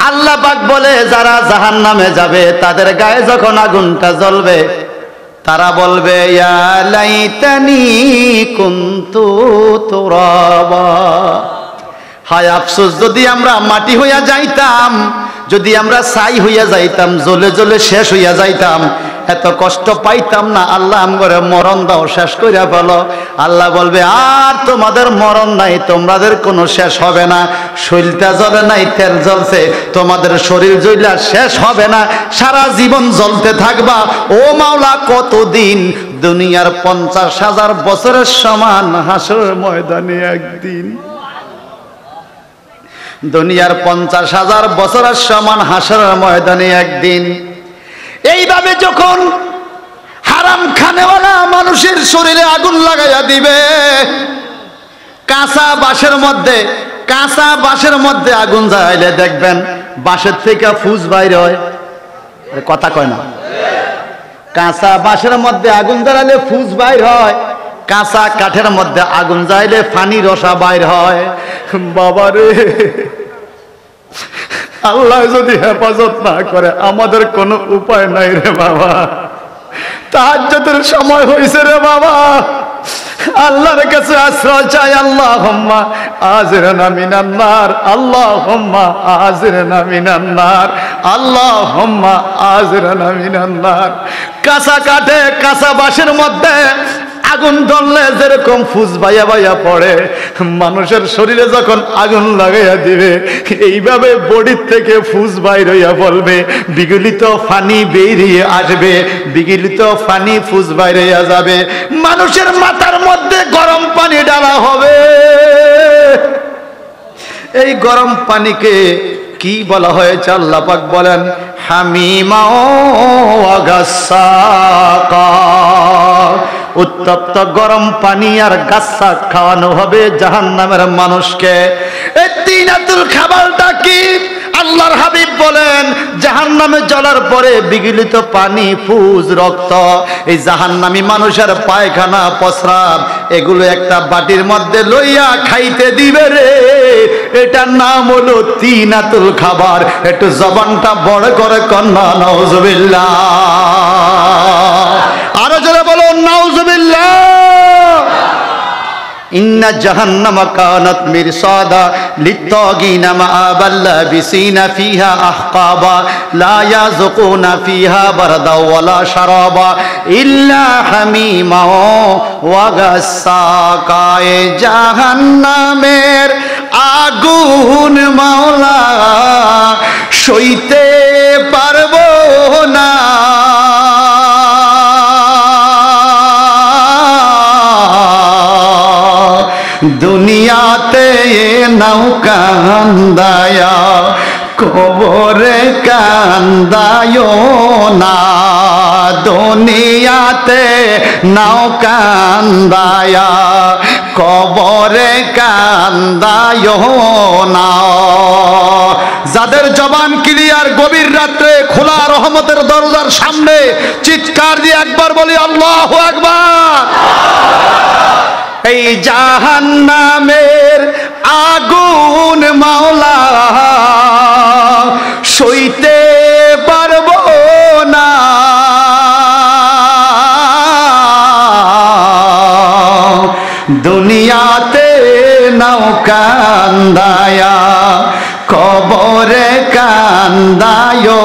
আল্লাহ পাক বলে যারা জাহান্নামে যাবে তাদের গায়ে যখন আগুনটা জ্বলবে তারা বলবে ইয়া লাইতানি কুনতু তুরাবা, হায় আফসোস যদি আমরা মাটি হইয়া যাইতাম, যদি আমরা ছাই হইয়া যাইতাম, জ্বলে জ্বলে শেষ হইয়া যাইতাম, এত কষ্ট পাইতাম না। আল্লাহ আমগরে মরণ দাও, শেষ কইরা ফেলো। আল্লাহ বলবে আর তোমাদের মরণ নাই, তোমাদের কোনো শেষ হবে না। শরীরটা জ্বলে নাই, তেল জ্বলছে, তোমাদের শরীর জ্বলা শেষ হবে না, সারা জীবন জ্বলতে থাকবা। ও মাওলা কতদিন? দুনিয়ার 50,000 বছরের সমান হাসরের ময়দানে একদিন। দুনিয়ার 50,000 বছরের সমান হাসরের ময়দানে একদিন। এইভাবে যখন হারাম খানেওয়ালা মানুষের শরীরে আগুন লাগাইয়া দিবে, কাঁচা বাঁশের মধ্যে আগুন জ্বালাইলে দেখবেন বাঁশের থেকে ফুস বাইর হয়। কথা কয় না? কাঁচা বাঁশের মধ্যে আগুন জ্বালাইলে ফুস বাইর হয়, কাঁচা কাঠের মধ্যে আগুন জ্বালাইলে পানি রসা বাইর হয়। বাবারে, আল্লাহ যদি হেফাজত না করে আমাদের কোনো উপায় নাই রে বাবা। তাহাজ্জুদের সময় হইছে রে বাবা, আল্লাহর কাছে আশ্রয় চাই। আল্লাহুম্মা আজিরনা মিনান নার, আল্লাহুম্মা আজিরনা মিনান নার, আল্লাহুম্মা আজিরনা মিনান নার। কাঁচা কাঠে কাঁচা বাঁশের মধ্যে আগুন জ্বললে যেরকম ফুস বাইয়া বাইয়া পড়ে, মানুষের শরীরে যখন আগুন লাগাইয়া দিবে এইভাবে বডির থেকে ফুস বাইর হইয়া বলবে, বিগলিত পানি বেরিয়ে আসবে, বিগলিত পানি ফুস বাইর হইয়া যাবে। মানুষের মাথার মধ্যে গরম পানি ঢালা হবে। এই গরম পানিকে কি বলা হয়েছে? আল্লাহ পাক বলেন হামিমা ওয়া গাসসাকা। উত্তপ্ত গরম পানি আর গাসসাক খাওয়ানো হবে জাহান্নামের মানুষকে। এই তিনাতুল খাবারটা কি? আল্লাহর হাবিব বলেন জাহান্নামে জ্বলার পরে বিগলিত পানি, ফুস, রক্ত, এই জাহান্নামী মানুষের পায়খানা, প্রস্রাব, এগুলো একটা বাটির মধ্যে লইয়া খাইতে দিবে রে। এটার নাম হলো তিনাতুল খাবার। একটু জবানটা বড় করে কন্যা নাউজুবিল্লাহ, আরো জোরে বলো নাউজুবিল্লাহ। ইন্না জাহান্নামা কানাত মিরসাদা লিত্তাগিনা মাআবাল লাবিসিনা ফিহা আহকাবা লা ইয়াযুকুনা ফিহা বারদা ওয়ালা শারাবা ইল্লা হামিমা ওয়া গাসসাকা। জাহান্নামের আগুন মাওলা সইতে পারবো না, দুনিয়াতে নাও কান্দায়া, কবরে কান্দায়ো না। দুনিয়াতে নাও কান্দায়া, কবরে কান্দায়ো না। যাদের জবান ক্লিয়ার, গভীর রাত্রে খোলা রহমতের দরজার সামনে চিৎকার দিয়ে একবার বলি আল্লাহু আকবার। এই জাহান্নামের আগুন মাওলা সইতে পারবো না, দুনিয়াতে নাও কান্দায়া, কবরে কান্দায়ো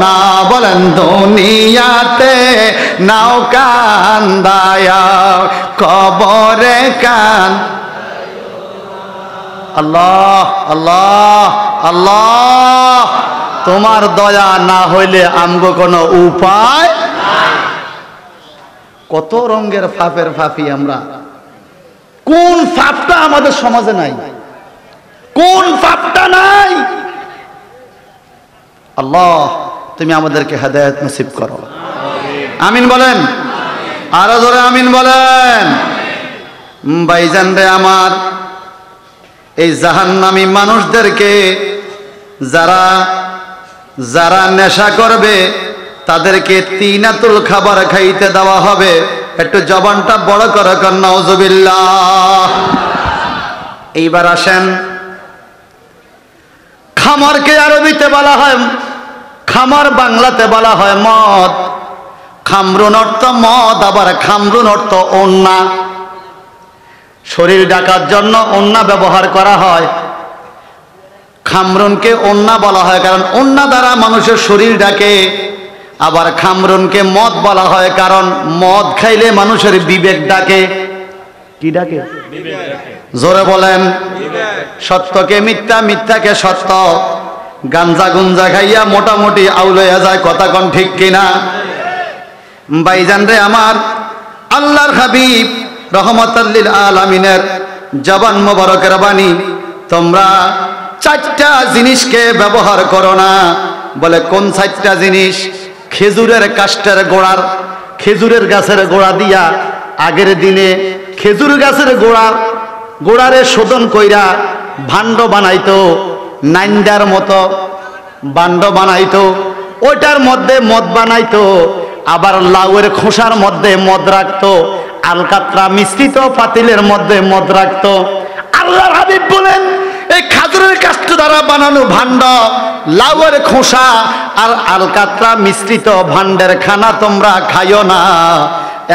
না। বলেন দুনিয়াতে নাও কান্দায়া, কবরে কান। আল্লাহ আল্লাহ আল্লাহ, তোমার দয়া না হইলে আমগো কোনো উপায়। কত রঙের ফাপের ফাপি আমরা। কোন ফাপটা আমাদের সমাজে নাই? কোন ফাপটা নাই? আল্লাহ তুমি আমাদেরকে হেদায়েত নসিব করো, আমিন বলেন। আরো জোরে আমিন বলেন। ভাইজান রে আমার, এই জাহান্নামী মানুষদেরকে যারা যারা নেশা করবে তাদেরকে তিনাতুল খাবার খাইতে দেওয়া হবে। একটু জবানটা বড় করে কর নাউজুবিল্লাহ। এইবার আসেন খামরকে আরবিতে বলা হয় খামর, বাংলাতে বলা হয় মদ। খামরুন অর্থ মদ, আবার খামরুন অর্থ ওন্না। শরীর ঢাকার জন্য ওন্না ব্যবহার করা হয়। খামরুনকে ওন্না বলা হয় কারণ ওন্না দ্বারা মানুষের শরীর ঢাকে। আবার খামরুনকে মদ বলা হয় কারণ মদ খাইলে মানুষের বিবেক ডাকে। কি ডাকে? জোরে বলেন। সত্যকে মিথ্যা, মিথ্যাকে সত্য। গাঞ্জা গুঞ্জা খাইয়া মোটামুটি আউল হইয়া যায়, কথা কোন ঠিক কিনা? ভাইজান রে আমার, আল্লাহর হাবিব রহমাতাল লিল আলামিনের জবান মোবারকের বাণী, তোমরা 4টা জিনিসকে ব্যবহার করো না। বলে কোন 4টা জিনিস? খেজুরের কাষ্ঠের গোড়ার, খেজুরের গাছের গোড়া দিয়া আগের দিনে খেজুর গাছের গোড়ারে শোধন কইরা ভাণ্ড বানাইতো, নাইন্দার মতো ভাণ্ড বানাইতো, ওইটার মধ্যে মদ বানাইতো। আবার লাউয়ের খোসার মধ্যে মদ রাখতো, আলকাতরা মিশ্রিত পাতিলের মধ্যে মদ রাখতো। আল্লাহর হাবিব বলেন এই খেজুরের কাষ্ঠ দ্বারা বানানো ভাণ্ড, লাউয়ের খোসা আর আলকাতরা মিশ্রিত ভাণ্ডের খানা তোমরা খাইও না।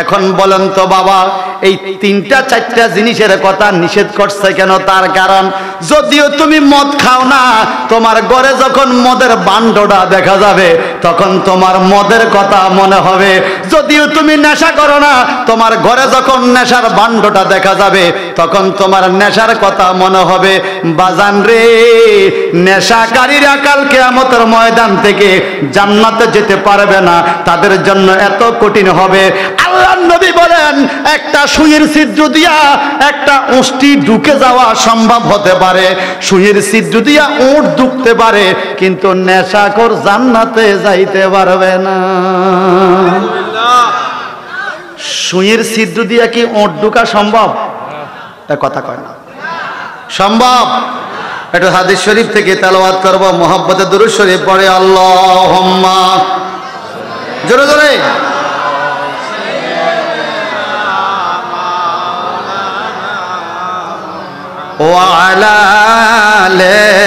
এখন বলেন তো বাবা, এই 3টা 4টা জিনিসের কথা নিষেধ করছে কেন? তার কারণ যদিও তুমি মদ খাও না, তোমার ঘরে যখন মদের ভাণ্ডটা দেখা যাবে তখন তোমার মদের কথা মনে হবে। যদিও তুমি নেশা করো না, তোমার ঘরে যখন নেশার ভাণ্ডটা দেখা যাবে তখন তোমার নেশার কথা মনে হবে। বাজান রে, নেশাকারীরা কাল কিয়ামতের ময়দান থেকে জান্নাতে যেতে পারবে না, তাদের জন্য এত কঠিন হবে। আল্লাহ নবী বলেন একটা সুইয়ের ছিদ্র দিয়া একটা উষ্টি ঢুকে যাওয়া সম্ভব হতে পারে, সুইয়ের ছিদ্র দিয়া উট ঢুকতে পারে, কিন্তু নেশাখোর জান্নাতে যাইতে পারবে না। সুইয়ের ছিদ্র দিয়া কি উট ঢুকা সম্ভব? এটা কথা কয় না, সম্ভব। একটু হাদিস শরীফ থেকে তেলাওয়াত করব, মুহাব্বতে দুরূদ শরীফ পড়ে আল্লাহুম্মা, জোরে জোরে। وعلى آله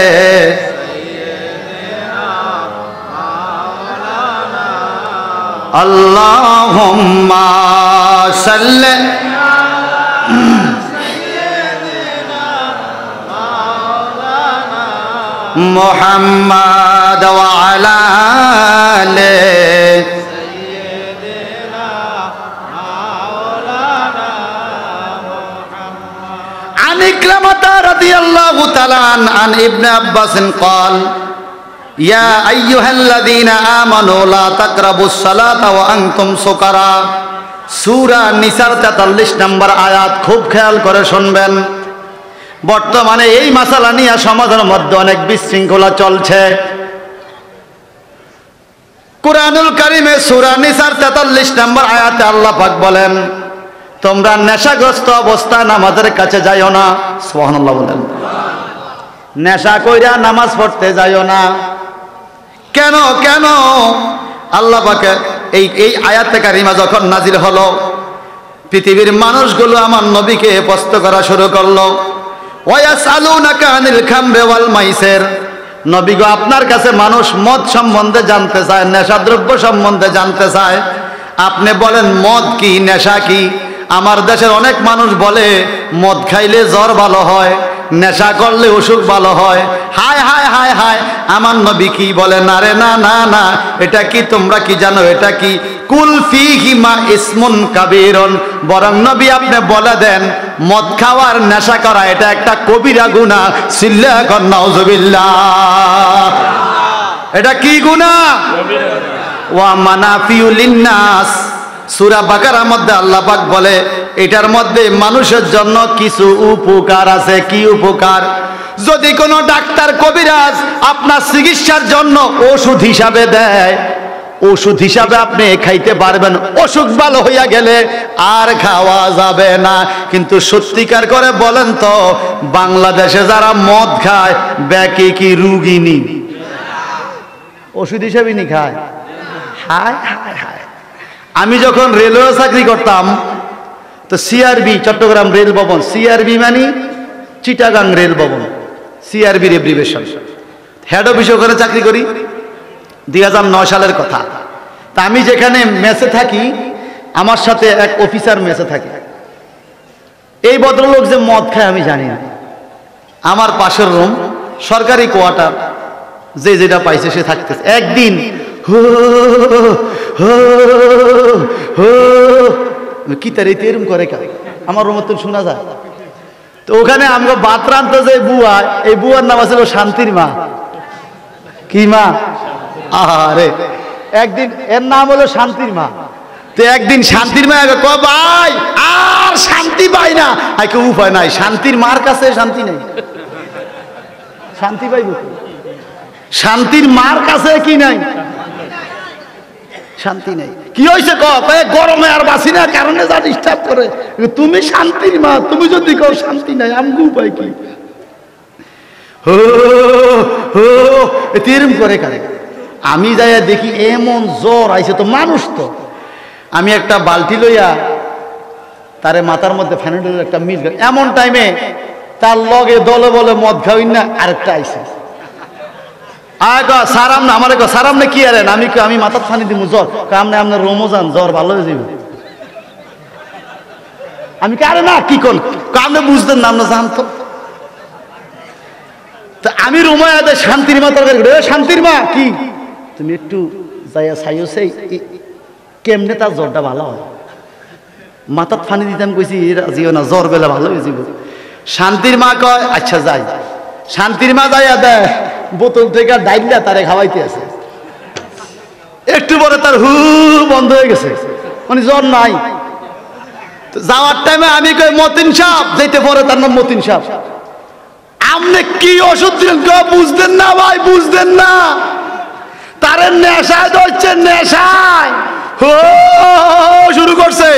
اللهم صل محمد وعلى آله عن إكرمة رضي الله تعالى عن ابن عباس قال يا أيها الذين آمنوا لا تقربوا الصلاة وأنتم سكارى। সূরা নিসার 43 নম্বর আয়াত খুব খেয়াল করে শুনবেন। বর্তমানে এই মাসালা নিয়ে সমাজের মধ্যে অনেক বিশৃঙ্খলা চলছে। কুরআনুল কারীমে সূরা নিসার 43 নম্বর আয়াতে আল্লাহ পাক বলেন, তোমরা নেশাগ্রস্ত অবস্থা নামাজের কাছে যাইও না। সুবহানাল্লাহ বলেন। নেশা কইরা নামাজ পড়তে যাইও না। কেন কেন? আল্লাহ পাকের এই আয়াতে কারিমা যখন নাজিল হলো, পৃথিবীর মানুষগুলো আমার নবীকে প্রশ্ন করা শুরু করলো, ওয়ায়াসালুনাকা আনিল খামরি ওয়াল মাইসির। নবী গো, আপনার কাছে মানুষ মদ সম্বন্ধে জানতে চায়, নেশাদ্রব্য সম্বন্ধে জানতে চায়। আপনি বলেন মদ কি, নেশা কি? আমার দেশের অনেক মানুষ বলে মদ খাইলে জ্বর ভালো হয়, নেশা করলে অসুখ ভালো হয়। হায় হায় হায় হায়, আমার নবী কি বলে? না রে না না না, এটা কি তোমরা কি জানো? এটা কি কুল ফীহিমা ইসমুন কাবীরুন। বরং নবী আপনি বলে দেন মদ খাওয়ার নেশা করা এটা একটা কবিরা গুনাহ। সিল্লা কর নাউযুবিল্লাহ। এটা কি গুনাহ? ওয়া মানাফিউ লিন্নাস। সূরা বাকারার মধ্যে আল্লাহ পাক বলে এটার মধ্যে মানুষের জন্য কিছু উপকার আছে। কি উপকার? যদি কোনো ডাক্তার কবিরাজ আপনার চিকিৎসার জন্য ওষুধ হিসাবে দেয়, ওষুধ হিসাবে আপনি খাইতে পারবেন, অসুখ ভালো হইয়া গেলে আর খাওয়া যাবে না। কিন্তু সত্যিকার করে বলেন তো, বাংলাদেশে যারা মদ খায় ব্যাকে কি রুগিনী ওষুধ হিসাবে নি খায়? হায় হায় হায়। আমি যখন রেলওয়ে চাকরি করতাম তো সিআরবি, চট্টগ্রাম রেল ভবন, সিআরবি মানে চিটাগাং রেল ভবন, সিআরবির এব্রিভিয়েশন। হেড অফিসে ওখানে চাকরি করি, 2009 সালের কথা। তা আমি যেখানে মেসে থাকি, আমার সাথে এক অফিসার মেসে থাকে। এই ভদ্রলোক যে মদ খায় আমি জানি না। আমার পাশের রুম, সরকারি কোয়ার্টার, যে যেটা পাইছে সে থাকতেছে। একদিন কি তার এরম করে আমার রুমের তো শোনা যায়। তো ওখানে আমরা ভাত রাঁধতে যে বুয়া, এই বুয়ার নাম আছে শান্তির মা। কি মা? আরে একদিন এর নাম হলো শান্তির মা। তো একদিন শান্তির মা ভাই আর শান্তি পাই না, কেউ উপায় নাই, শান্তির মার কাছে শান্তি নেই। শান্তি পাইব? শান্তির মার কাছে কি নাই? শান্তি নেই। কি হয়েছে গরমে আর বাসি না কারণে যা ডিস্টার্ব করে। তুমি শান্তির মা, তুমি যদি কও শান্তি নাই, আমগো উপায় কি? এরম করে কারে। আমি যাইয়া দেখি এমন জ্বর আইছে, তো মানুষ তো। আমি একটা বালতি লইয়া তারে মাথার মধ্যে ফ্যানেডেলের একটা মিল, এমন টাইমে তার লগে দলে বলে মদ খাওয়াই না আরেকটা আইছে। সারাম না আমার সারাম না কি আরেন, আমি মাথার ফানি দিব জ্বর, কামনে আপনার রমজান জ্বর ভালো হয়ে যাবে। আমি আরে না কি কোন কামনে বুঝতেন না, আমরা জানতো। তো আমি রুমায় শান্তির মা তরকারি, শান্তির মা কি তুমি একটু যাইয়া চাইও সেই কেমনে তার জ্বরটা ভালো হয়। মাথার ফানি দিতাম, কইছি রাজিও না, জ্বর বেলা ভালো হয়ে যাব। শান্তির মা কয় আচ্ছা যাই। শান্তির মা যাইয়া দেয় বোতল থেকে ডাইলা তারে খাওয়াইতে আছে। একটু পরে তার হু বন্ধ হয়ে গেছে, মানে জ্বর নাই। যাওয়ার টাইমে আমি কই মতিন সাহেব, যেতে পরে তার নাম মতিন সাহেব। আপনি কি ওষুধ দিলেন বুঝতেন না ভাই, বুঝতেন না। তার নেশায় ধরছে, নেশায় শুরু করছে।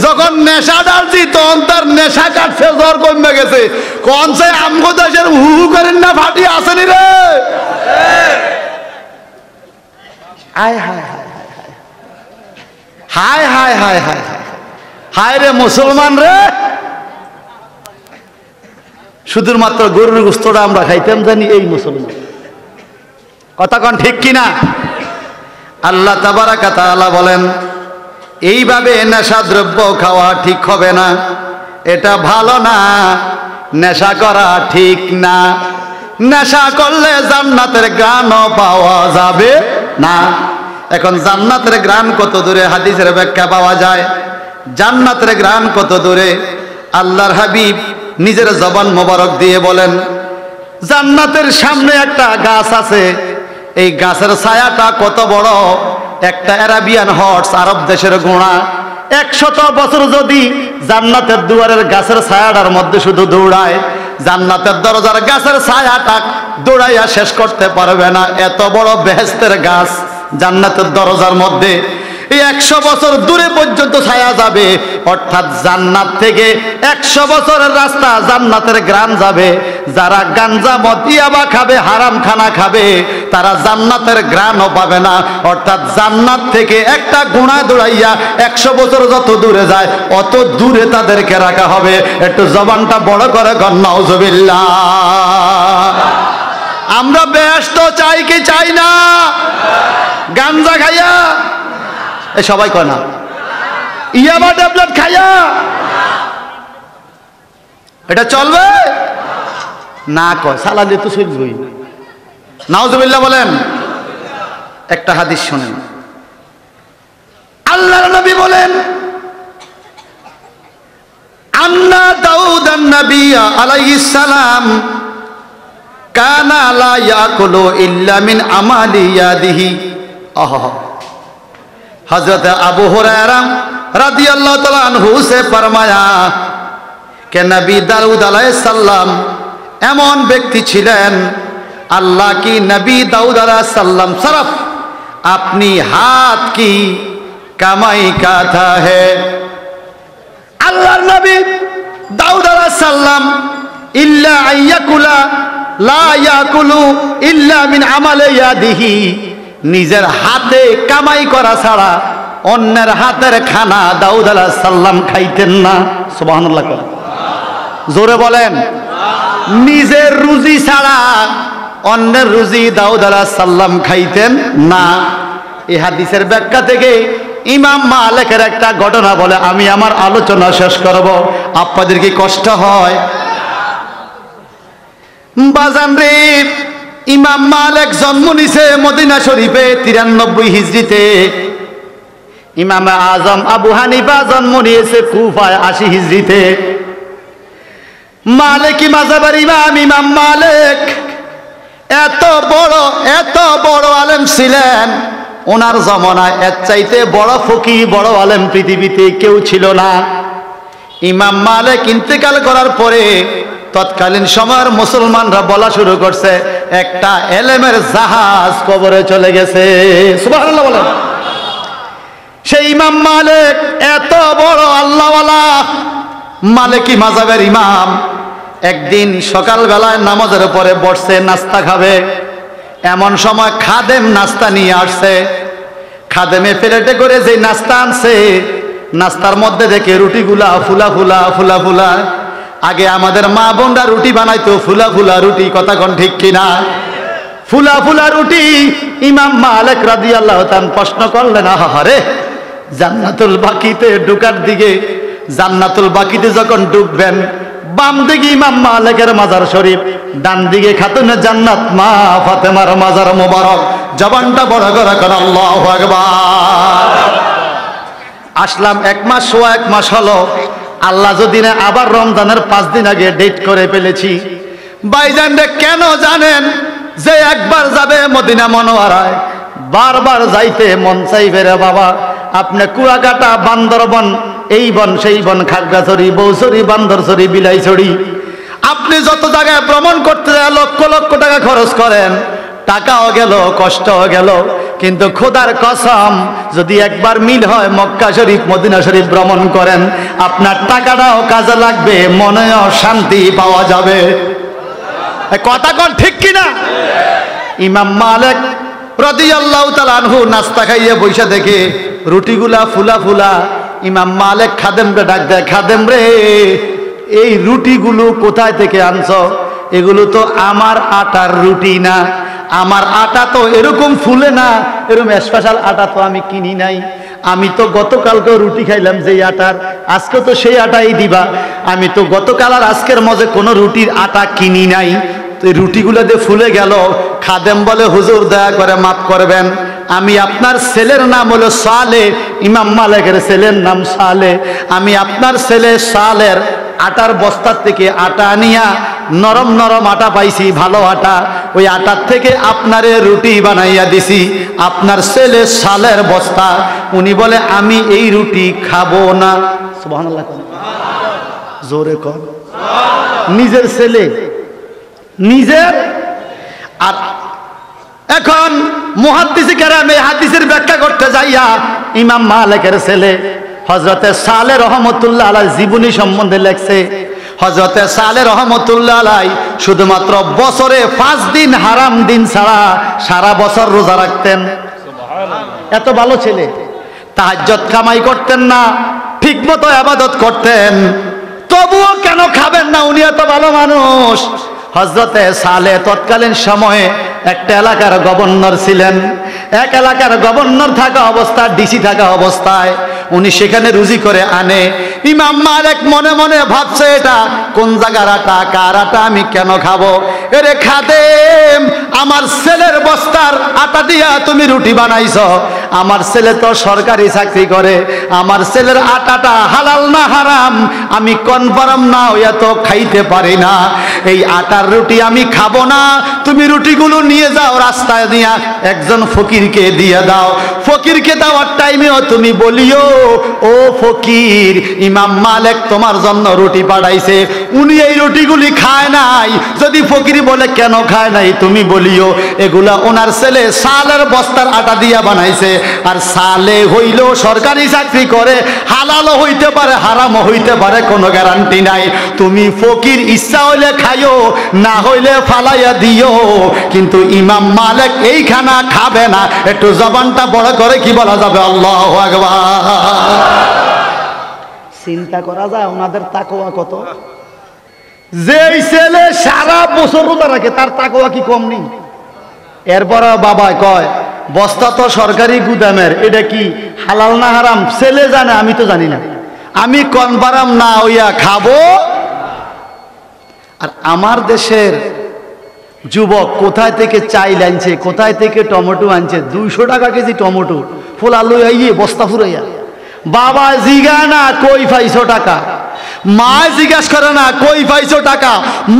যখন নেশা ডালছি তখন তার নেশা কাটছে, জ্বর কমে গেছে। কোন সে আমগো দেশের হু করেন না ফাটি আসেনি রে। হায় হায় হায় হায় হায় হায় হায় হায় রে মুসলমান রে। শুধুমাত্র গরুর গোস্তটা আমরা খাইতাম জানি, এই মুসলমান। কথা কন ঠিক কিনা? আল্লাহ তাবারাকা তাআলা বলেন এইভাবে নেশা দ্রব্য খাওয়া ঠিক হবে না, এটা ভালো না, নেশা করা ঠিক না। নেশা করলে জান্নাতের ঘ্রাণও পাওয়া যাবে না। এখন জান্নাতের ঘ্রাণ কত দূরে হাদিসের ব্যাখ্যা পাওয়া যায়। জান্নাতের ঘ্রাণ কত দূরে আল্লাহর হাবিব নিজের জবান মোবারক দিয়ে বলেন, জান্নাতের সামনে একটা গাছ আছে, এই গাছের ছায়াটা কত বড়, একটা অ্যারাবিয়ান হর্স, আরব দেশের ঘোড়া 100 বছর যদি জান্নাতের দুয়ারের গাছের ছায়াটার মধ্যে শুধু দৌড়ায়, জান্নাতের দরজার গাছের ছায়াটা দৌড়াইয়া শেষ করতে পারবে না। এত বড় বেহেশতের গাছ জান্নাতের দরজার মধ্যে, এই 100 বছর দূরে পর্যন্ত ছায়া যাবে। অর্থাৎ জান্নাত থেকে 100 বছরের রাস্তা জান্নাতের ঘ্রাণ যাবে। যারা গাঞ্জা মদ ইয়াবা খাবে, হারাম খানা খাবে, তারা জান্নাতের ঘ্রাণও পাবে না। অর্থাৎ জান্নাত থেকে একটা গুণা দৌড়াইয়া 100 বছর যত দূরে যায়, অত দূরে তাদেরকে রাখা হবে। একটু জবানটা বড় করে কন নাউজুবিল্লাহ। আমরা বেহেশত চাই কি চাই না? গাঞ্জা খাইয়া এই সবাই কয় না, ইয়াবা ট্যাবলেট খাইয়া এটা চলবে না? কয় সালা দিয়ে তো চলবই। নাউজুবিল্লাহ বলেন। একটা হাদিস শুনেন, আল্লাহর নবী বলেন, আন্না দাউদ নবী আলাইহিস সালাম কানা লা ইয়াকুলু ইল্লা মিন আমালি ইয়াদিহি। हजरत अबू हुरैरा रदियल्लाहु ताला अन्हु से फरमाया कि नबी दाऊद अलैहिस्सलाम एमन व्यक्ति छिलेन, अल्लाह की नबी दाऊद अलैहिस्सलाम सिर्फ अपनी हाथ की कमाई का था है। अल्लाह नबी दाऊद अलैहिस्सलाम इल्ला अयकुला ला याकुलु इल्ला मिन अमले यादिही, নিজের হাতে কামাই করা ছাড়া অন্যের হাতের খানা দাউদ আলাইহিস সালাম খাইতেন না। সুবহানাল্লাহ, জোরে বলেন। নিজের রুজি ছাড়া অন্যের রুজি দাউদ আলাইহিস সালাম খাইতেন না। এই হাদিসের ব্যাখ্যা থেকে ইমাম মালিকের একটা ঘটনা বলে আমি আমার আলোচনা শেষ করব। আপনাদের কি কষ্ট হয়? বাজান রে, ইমাম মালিক জন্ম নিছে মদিনা শরীফে 93 হিজরিতে। ইমাম আজম আবু হানিফা জন্ম নিয়েছে কুফায় 80 হিজরিতে। মালিকি মাযহাবের ইমাম ইমাম মালিক এত বড় আলেম ছিলেন, ওনার জমানায় এর চাইতে বড় ফকিহ বড় আলেম পৃথিবীতে কেউ ছিল না। ইমাম মালিক ইন্তেকাল করার পরে তৎকালীন সময়ের মুসলমানরা বলা শুরু করছে একটা এলেমের জাহাজ কবরে চলে গেছে। সুবহানাল্লাহ বলেন। সেই ইমাম মালিক এত বড় আল্লাহওয়ালা মালিকি মাযহাবের ইমাম, একদিন সকালবেলায় নামাজের পরে বসছে নাস্তা খাবে। এমন সময় খাদেম নাস্তা নিয়ে আসছে। খাদেমে প্লেটে করে যে নাস্তা আনছে, নাস্তার মধ্যে দেখে রুটিগুলা ফুলা ফুলা ফুলা ফুলা। আগে আমাদের মা বোনরা রুটি বানাইতো ফুলা ফুলা রুটি, কথা কোন ঠিক কিনা? ফুলা ফুলা রুটি। ইমাম মালিক রাদিয়াল্লাহু তাআলা প্রশ্ন করলেন, আহারে, জান্নাতুল বাকিতে ঢোকার দিকে, জান্নাতুল বাকিতে যখন ঢুকবেন, বাম দিকে ইমাম মালিকের মাজার শরীফ, ডান দিকে খাতুনে জান্নাত মা ফাতেমার মাজার মোবারক। জবানটা বড় করে কোন আল্লাহু আকবার। আসলাম 1 মাস সোয়া 1 মাস হলো। আল্লাহ যদি না আবার রমজানের 5 দিন আগে ডেট করে ফেলেছি। ভাইজান কেন জানেন? যে একবার যাবে মদিনা মনোয়ারায়, বারবার যাইতে মন চাইবে রে বাবা। আপনি কুয়াকাটা, বান্দরবন, এই বন সেই বন, খাগড়াছড়ি, বৌছড়ি, বান্দরছড়ি, বিলাইছড়ি, আপনি যত জায়গায় ভ্রমণ করতে যায় লক্ষ লক্ষ টাকা খরচ করেন, টাকাও গেল, কষ্টও গেল, কিন্তু খোদার কসম যদি একবার মিল হয় মক্কা শরীফ মদিনা শরীফ ভ্রমণ করেন, আপনার টাকাটাও কাজে লাগবে, মনেও শান্তি পাওয়া যাবে। কথা কোন ঠিক কিনা? ইমাম মালিক রাদিয়াল্লাহু তাআলা আনহু নাস্তা খাইয়ে বইসা দেখে রুটিগুলা ফুলা ফুলা। ইমাম মালিক খাদেমকে ডাক দেয়, খাদেম রে, এই রুটিগুলো কোথায় থেকে আনছো? এগুলো তো আমার আটার রুটি না, আমার আটা তো এরকম ফুলে না, এরকম স্পেশাল আটা তো আমি কিনি নাই। আমি তো গতকালকে রুটি খাইলাম যেই আটার, আজকে তো সেই আটাই দিবা। আমি তো গতকাল আর আজকের মধ্যে কোনো রুটির আটা কিনি নাই। তো এই রুটিগুলো দিয়ে ফুলে গেল। খাদেম বলে, হুজুর দয়া করে মাফ করবেন, আমি আপনার ছেলের নাম হলো সালে, ইমাম মালিকের ছেলের নাম সালে। আমি আপনার ছেলে সালের আটার বস্তার থেকে আটা আনিয়া নরম নরম আটা পাইছি, ভালো আটা, ওই আটার থেকে আপনারে রুটি বানাইয়া দিছি। আপনার ছেলে সালের বস্তা। উনি বলে আমি এই রুটি খাবো না। সুবহানাল্লাহ, জোরে কর। নিজের ছেলে, নিজের। আর এখন মুহাদ্দিসে কেরাম এই হাদিসের ব্যাখ্যা করতে যাইয়া ইমাম মালিকের ছেলে হযরতে সালে রহমতুল্লাহ আলাইহি জীবনী সম্বন্ধে লেখছে। হযরতে সালে রহমতুল্লাহ আলাইহি শুধুমাত্র বছরে 5 দিন হারাম দিন ছাড়া সারা বছর রোজা রাখতেন। সুবহানাল্লাহ। এত ভালো ছেলে, তাহাজ্জুদ কামাই করতেন না, ঠিকমতো ইবাদত করতেন, তবুও কেন খাবেন না? উনি এত ভালো মানুষ। হযরতে সালে তৎকালীন সময়ে একটা এলাকার গভর্নর ছিলেন। এক এলাকার গভর্নর থাকা অবস্থায়, ডিসি থাকা অবস্থায় উনি সেখানে রুজি করে আনে। ইমাম মালিক মনে মনে ভাবছে, এটা কোন জায়গার আটা, কার আটা, আমি কেন খাবো? এরে খাদেম, আমার ছেলের বস্তার আটা দিয়া তুমি রুটি বানাইছো। আমার ছেলে তো সরকারি চাকরি করে, আমার ছেলের আটাটা হালাল না হারাম আমি কনফার্ম না হইয়া তো খাইতে পারি না। এই আটার রুটি আমি খাবো না। তুমি রুটিগুলো নিয়ে যাও, রাস্তায় দিয়া একজন ফকিরকে দিয়ে দাও। ফকিরকে দেওয়ার টাইমেও তুমি বলিও, ও ফকির, ইমাম মালিক তোমার জন্য রুটি পাঠাইছে, উনি এই রুটিগুলি খায় নাই। যদি ফকির বলে কেন খায় নাই, তুমি বলিও এগুলা ওনার ছেলে সালের বস্তার আটা দিয়া বানাইছে। আর সালে হইল সরকারি চাকরি করে, হালালও হইতে পারে হারামও হইতে পারে, কোনো গ্যারান্টি নাই। তুমি ফকির ইচ্ছা হইলে খাইও, না হইলে ফালাইয়া দিও, কিন্তু ইমাম মালিক এই খানা খাবে না। একটু জবানটা বড় করে কি বলা যাবে? আল্লাহু আকবার। চিন্তা করা যায় ওনাদের তাকওয়া কত। যেই ছেলে সারা বছর রোজা রাখে তার তাকওয়া কি কম নেই? এরপর বাবা কয় বস্তা তো সরকারি গুদামের, এটা কি হালাল না হারাম? ছেলে জানে, আমি তো জানি না। আমি কনফার্ম না হইয়া খাবো। আর আমার দেশের যুবক কোথায় থেকে চাইল আনছে, কোথায় থেকে টমেটো আনছে, 200 টাকা কেজি টমেটো, ফুল আলু আইয়ে বস্তা ফুরাইয়া। বাবা জিগা না কই পাইছো টাকা, মা জিজ্ঞাসা করে না কই পাইছো টাকা,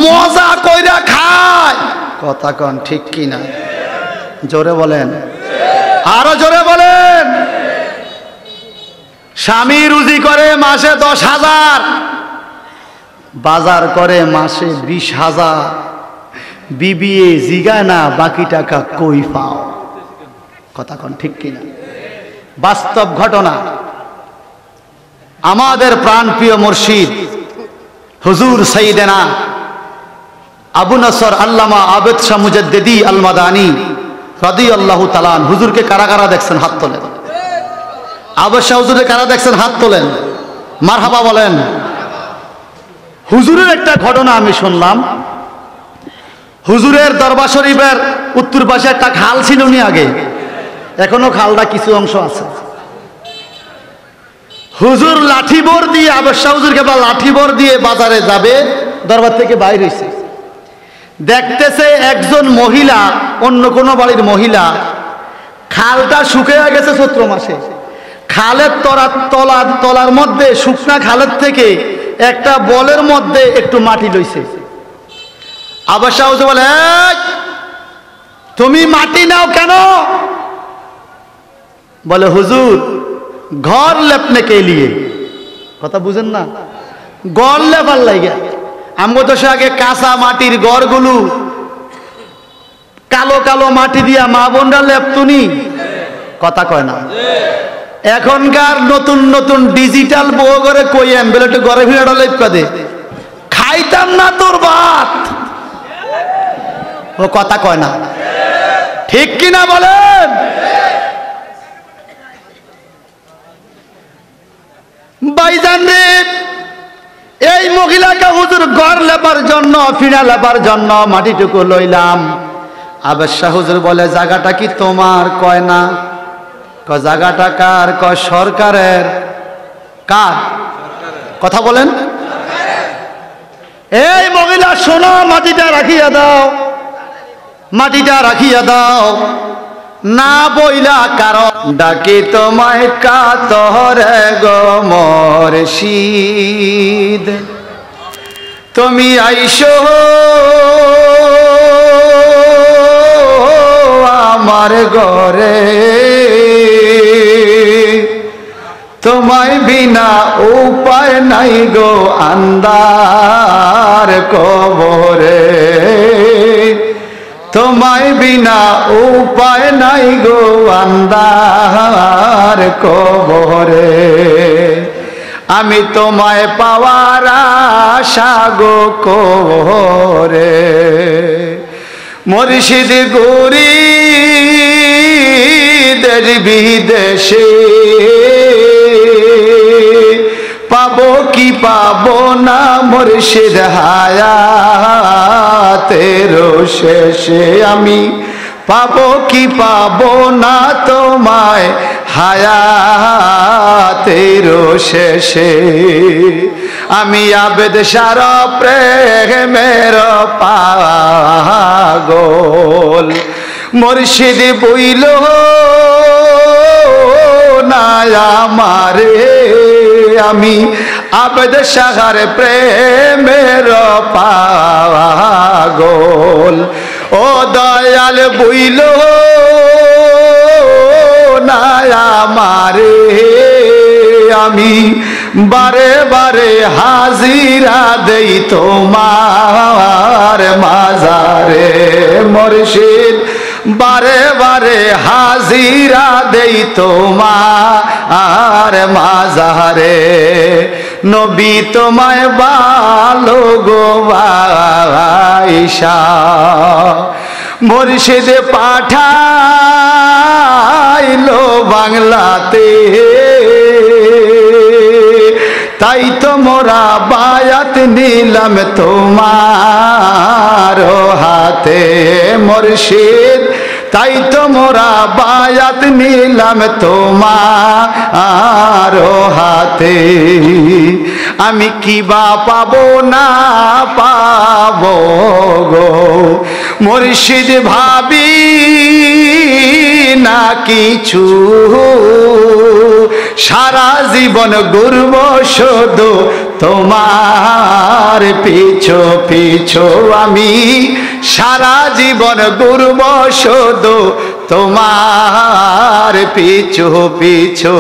মজা কইরা খায়। কথা কন ঠিক কি না? জোরে বলেন, আরো জোরে বলেন। স্বামী রুজি করে মাসে 10,000, বাজার করে মাসে 20,000, বিবিএ জিগায় না বাকি টাকা কই পাও। কথা কন ঠিক কিনা? বাস্তব ঘটনা। আমাদের প্রাণপ্রিয় মুর্শিদ হুজুর সাইয়েদেনা আবু নসর আল্লামা আবেদ শাহ মুজাদ্দিদি আল মাদানী রাদিয়াল্লাহু তাআলা আনহু, হুজুরকে কারা কারা দেখছেন হাত তোলেন। আবেদ শাহ হুজুরকে কারা দেখছেন হাত তোলেন, মারহাবা বলেন। হুজুরের একটা ঘটনা আমি শুনলাম। হুজুরের দরবার শরীফের উত্তর পাশে একটা খাল ছিল নি আগে, এখনো খালটা কিছু অংশ আছে। হুজুর লাঠি বর দিয়ে, আবেদ শাহ হুজুরকে বা লাঠি বর দিয়ে বাজারে যাবে, দরবার থেকে বাইর হইছে, দেখতেছে একজন মহিলা, অন্য কোন বাড়ির মহিলা, খালটা শুকিয়ে গেছে চৈত্র মাসে, খালের তলার মধ্যে শুকনা খালের থেকে একটা বলের মধ্যে একটু মাটি লইছে। আবেদ শাহ হুজুর বলে, তুমি মাটি নাও কেন? বলে হুজুর ঘর লেপনে কে লিয়ে। কথা বুঝেন না? ঘর লেপার লাগে। আমগো দেশে আগে কাঁচা মাটির ঘরগুলো কালো কালো মাটি দিয়া মা বোনরা লেপতুনি। কথা কয় না? এখনকার নতুন নতুন ডিজিটাল বউ করে কইয়েন বলে একটু ঘরে ভিড়া লেপকা দে, খাইতাম না তোর ভাত। ও কথা কয় না, ঠিক কিনা বলেন? ভাইজান রে, এই মহিলাকে হুজুর ঘর লেপার জন্য, ফিরা লেপার জন্য মাটিটুকু লইলাম। আবেদ শাহ হুজুর বলে, জায়গাটা কি তোমার? কয় না। কয় জায়গাটা কার? কয় সরকারের। কার? কথা বলেন। এই মহিলা শোনো, মাটিটা রাখিয়া দাও, মাটিটা রাখিয়া দাও। না বইলা কারণ ডাকি তোমায় কাতরে গো মুর্শিদ, তুমি আইসো আমার ঘরে, তোমায় বিনা উপায় নাই গো আন্ধার কবরে, তোমায় বিনা উপায় নাই গো আন্ধার কবরে, আমি তোমায় পাওয়ার আশা গো করে। মুর্শিদ গরিদের বিদেশে পাবো কি পাবো না মুর্শিদ হায়াতের শেষে, আমি পাবো কি পাবো না তোমায় হায়াতের শেষে, আমি আবেদ শাহর প্রেমের পাগল, মুর্শিদ বইল না আমারে, আমি আবেদ শাহর প্রেমের পাগল। ও দয়াল বইল না আমারে, আমি বারে বারে হাজিরা দেই তোমার মাজারে, মুর্শিদ বারে বারে হাজিরা দেই তোমার মাজারে, নবী তোমায় ভালো গো বাইশা, মুর্শিদ পাঠাইলো বাংলাতে, তাই তো মোরা বায়াত নিলাম তোমার হাতে মুর্শিদ, তাই তো মোরা বায়াত নিলাম তোমার হাতে। আমি কিবা পাবো না পাবো গো মুর্শিদ, ভাবি না কিছু, সারা জীবন ঘুরব শুধু তোমার পিছু পিছু। আমি সারা জীবন ঘুরব শুধু তোমার পিছু পিছু,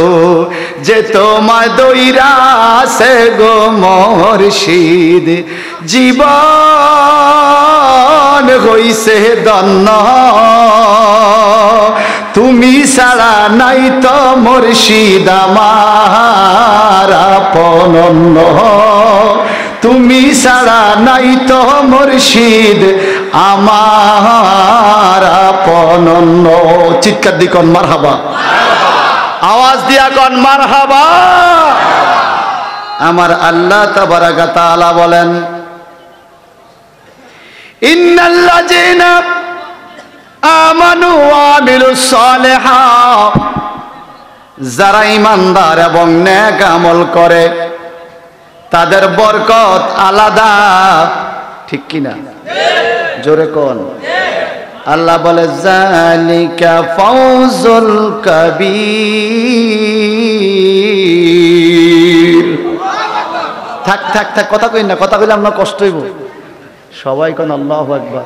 যে তোমার দইরাছে গো মুর্শিদ, জীবন হইছে ধন্য, তুমি ছাড়া নাই তো মুর্শিদ আমার আপন, তুমি ছাড়া নাই তো মুর্শিদ আমার আপন। চিৎকার দিয়ে কোন মারহাবা, আওয়াজ দিয়া কোন মারহাবা। আমার আল্লাহ তাবারাকা তাআলা বলেন, ইন্নাল্লাযীনা আমানু ওয়া আমিলুস সালিহাত, যারা ঈমানদার এবং নেক আমল করে তাদের বরকত আলাদা। ঠিক কি না? জোরে কোন। আল্লাহ বলে যালিকা ফাউজুল কাবীর। থাক থাক থাক, কথা কই না, কথা কইলে আমরা কষ্ট হইব। সবাই কোন আল্লাহু আকবার।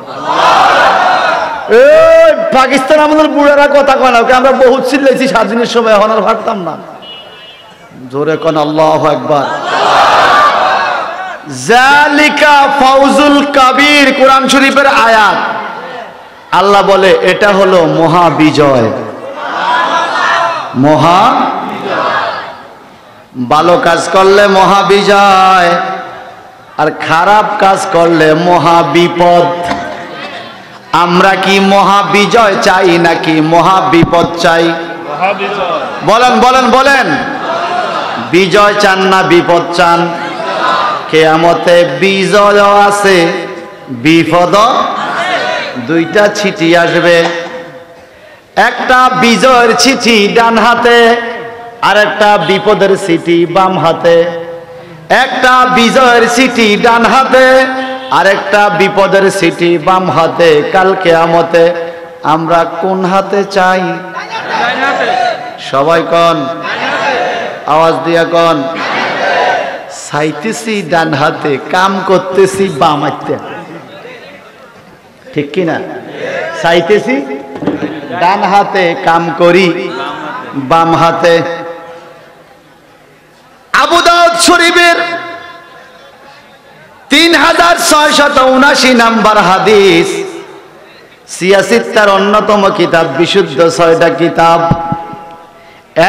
এই পাকিস্তান আমাদের বুড়ারা কথা কয় না, আমরা বহুত চিল্লাইছি স্বাধীনের সময়, এখন আর ভাবতাম না। জোরে কোন আল্লাহু আকবার। যালিকা ফাউজুল কাবীর, কোরআন শরীফের আয়াত। আল্লাহ বলে এটা হলো মহা বিজয়। মহা ভালো কাজ করলে মহা বিজয়, আর খারাপ কাজ করলে মহা বিপদ। আমরা কি মহা বিজয় চাই নাকি মহা বিপদ চাই? বলেন বলেন বলেন, বিজয় চান না বিপদ চান? কিয়ামতে বিজয় আছে বিপদ, দুইটা চিঠি আসবে। একটা বিজয়ের চিঠি ডান হাতে, আর একটা বিপদের চিঠি বাম হাতে। একটা বিজয়ের চিঠি ডান হাতে, আর একটা বিপদের চিঠি বাম হাতে। কাল কিয়ামতে আমরা কোন হাতে চাই? সবাই কোন, আওয়াজ দিয়া কোন। চাইতেছি ডান হাতে, কাম করতেছি বাম হাতে। ঠিক কিনা? চাইতেছি ডান হাতে, কাম করি বাম হাতে। আবু দাউদ শরীফের 3679 নাম্বার হাদিস, সিয়াসিত্তার অন্যতম কিতাব, বিশুদ্ধ 6টা কিতাব।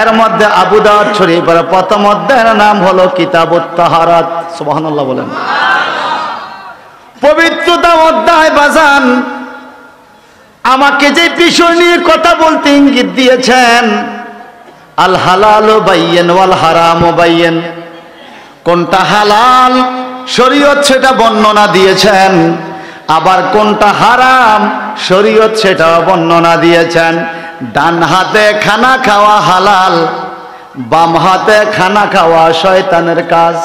এর মধ্যে আবু দাউদ শরীফের প্রথম অধ্যায়ের নাম হলো কিতাবুত তাহারাত। সুবহানাল্লাহ বলেন। পবিত্রতা অধ্যায় বাজান আমাকে যে বিষয় নিয়ে কথা বলতে ইঙ্গিত দিয়েছেন, আল হালাল বাইয়িন ওয়াল হারাম বাইয়িন, কোনটা হালাল শরীয়ত সেটা বর্ণনা দিয়েছেন, আবার কোনটা হারাম শরীয়ত সেটা বর্ণনা দিয়েছেন। ডান হাতে খানা খাওয়া হালাল, বাম হাতে খানা খাওয়া শয়তানের কাজ।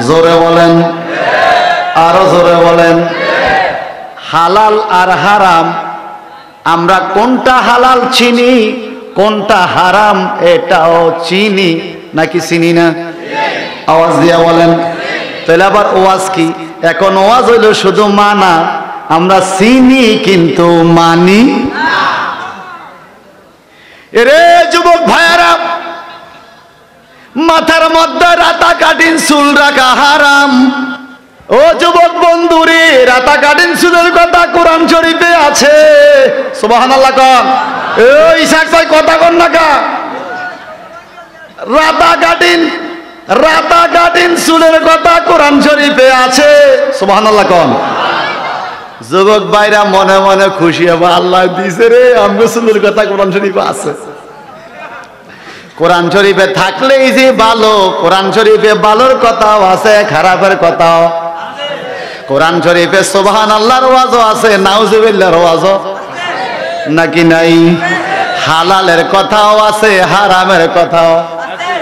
জোরে বলেন, আরো জোরে বলেন। হালাল আর হারাম, আমরা কোনটা হালাল চিনি, কোনটা হারাম এটাও চিনি নাকি চিনি না? আওয়াজ দিয়া বলেন। তাহলে আবার ওয়াজ কি? এখন ওয়াজ হইল শুধু মানা, আমরা চিনি কিন্তু মানি। এরে যুবক ভাইয়ারা, মাথার মধ্যে রাতা কাটিন চুল রাখা হারাম। ও যুবক বন্ধুরে, রাতা কাটিন চুলের কথা কোরআন শরীফে আছে। সুবহানাল্লাহ কন। এই ইসাক ভাই কথা কন না কা? রাতা কাটিন চুলের কথা কোরআন শরীফে আছে। সুবহানাল্লাহ কন। যুবক ভাইরা মনে মনে খুশি হবে, আল্লাহ দিছে রে, আমরা চুলের কথা কোরআন শরীফে আছে। কোরআন শরীফে থাকলেই যে ভালো, কোরআন শরীফে ভালোর কথাও আছে, খারাপের কথাও আছে। কোরআন শরীফে সুবহানাল্লাহর ওয়াজও আছে, নাউজুবিল্লাহর ওয়াজও নাকি নাই? হালালের কথাও আছে, হারামের কথাও আছে।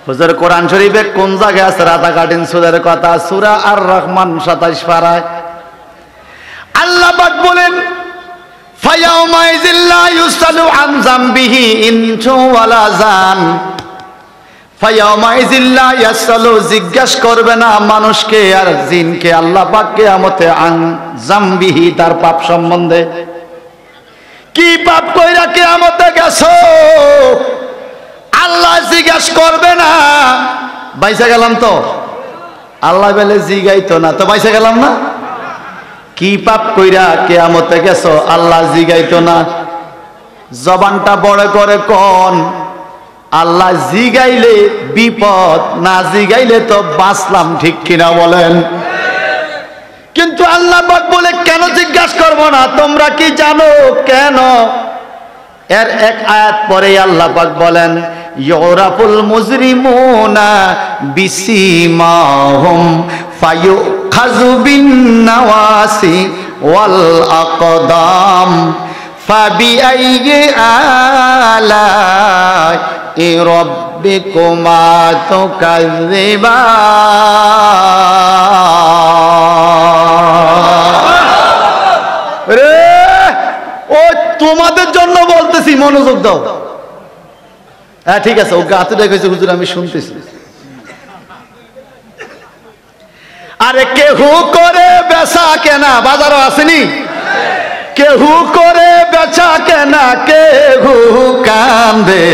হুজুর কোরআন শরীফে কোন জায়গায় আছে রাতাকাটিন সুদের কথা? সূরা আর রহমান 27 পারায় আল্লাহ পাক বলেন, ফায়াউমা ইযিল্লা ইউসালু আন যামবিহি ইনসু ওয়ালা জান। ফায়াউমা ইযিল্লা ইয়াসালু, জিজ্ঞাসা করবে না মানুষকে আর জিনকে আল্লাহ পাক কিয়ামতে আন যামবিহি, তার পাপ সম্বন্ধে। কি পাপ কইরা কিয়ামতে গেছো আল্লাহ জিজ্ঞাসা করবে না। বাইসা গেলাম তো, আল্লাহ বলে জিগাইতো না তো, বাইসা গেলাম না। কি পাপ কইরা কিয়ামতে গেছো আল্লাহ জিগাইতো না। জবানটা বড় করে কোন, আল্লাহ জিগাইলে বিপদ, না জিগাইলে তো বাঁচলাম, ঠিক কিনা বলেন? কিন্তু আল্লাহ পাক বলে কেন জিজ্ঞাসা করবো না? তোমরা কি জানো কেন? এর এক আয়াত পরে আল্লাহ পাক বলেন, ইউরাফুল মুজরিমুনা বিসিমাহুম ফায়ুখাযু বিন নাওয়াসি ওয়াল আকদাম ফাবিআইয়ি আলাই রাব্বিকুমা তুকাযযিবান। রে ও তোমাদের জন্য বলতেছি, মনোযোগ দাও। হ্যাঁ ঠিক আছে, ও গাতে দেখেছে হুজুর আমি শুনতেছি। আরে কেহু করে বেচা কেনা, বাজারও আসেনি? কেহু করে বেচা কেনা, কেহু কান্দে,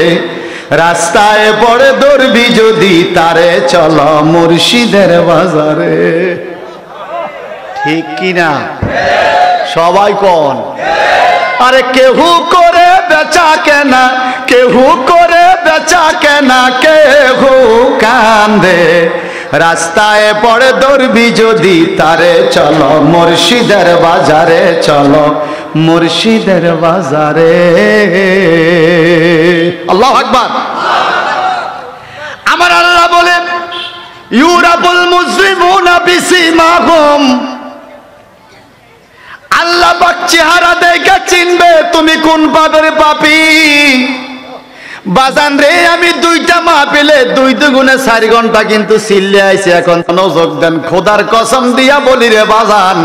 রাস্তায় পড়ে দৌড়বি যদি তারে চলো মুর্শিদের বাজারে। ঠিক কিনা? সবাই কোন? আরে কেহু করে বেচা কেনা, কেহু করে বেচা কেনা, কেহু কান্দে, রাস্তায় পড়ে দৌড়বি যদি তারে চলো মুর্শিদের বাজারে, চলো মুর্শিদের বাজারে। আল্লাহু আকবার। আমার আল্লাহ বলেন, ইউরাফুল মুজরিমুনা বিসিমাহুম, আল্লাহ পাক চেহারা দেখে চিনবে তুমি কোন পাপের পাপী। বাজান রে, আমি দুইটা মাহফিলে 2 দুগুণে 4 ঘন্টা কিন্তু চিল্লে আইছি, এখন মনোযোগ দেন। খোদার কসম দিয়া বলি রে বাজান,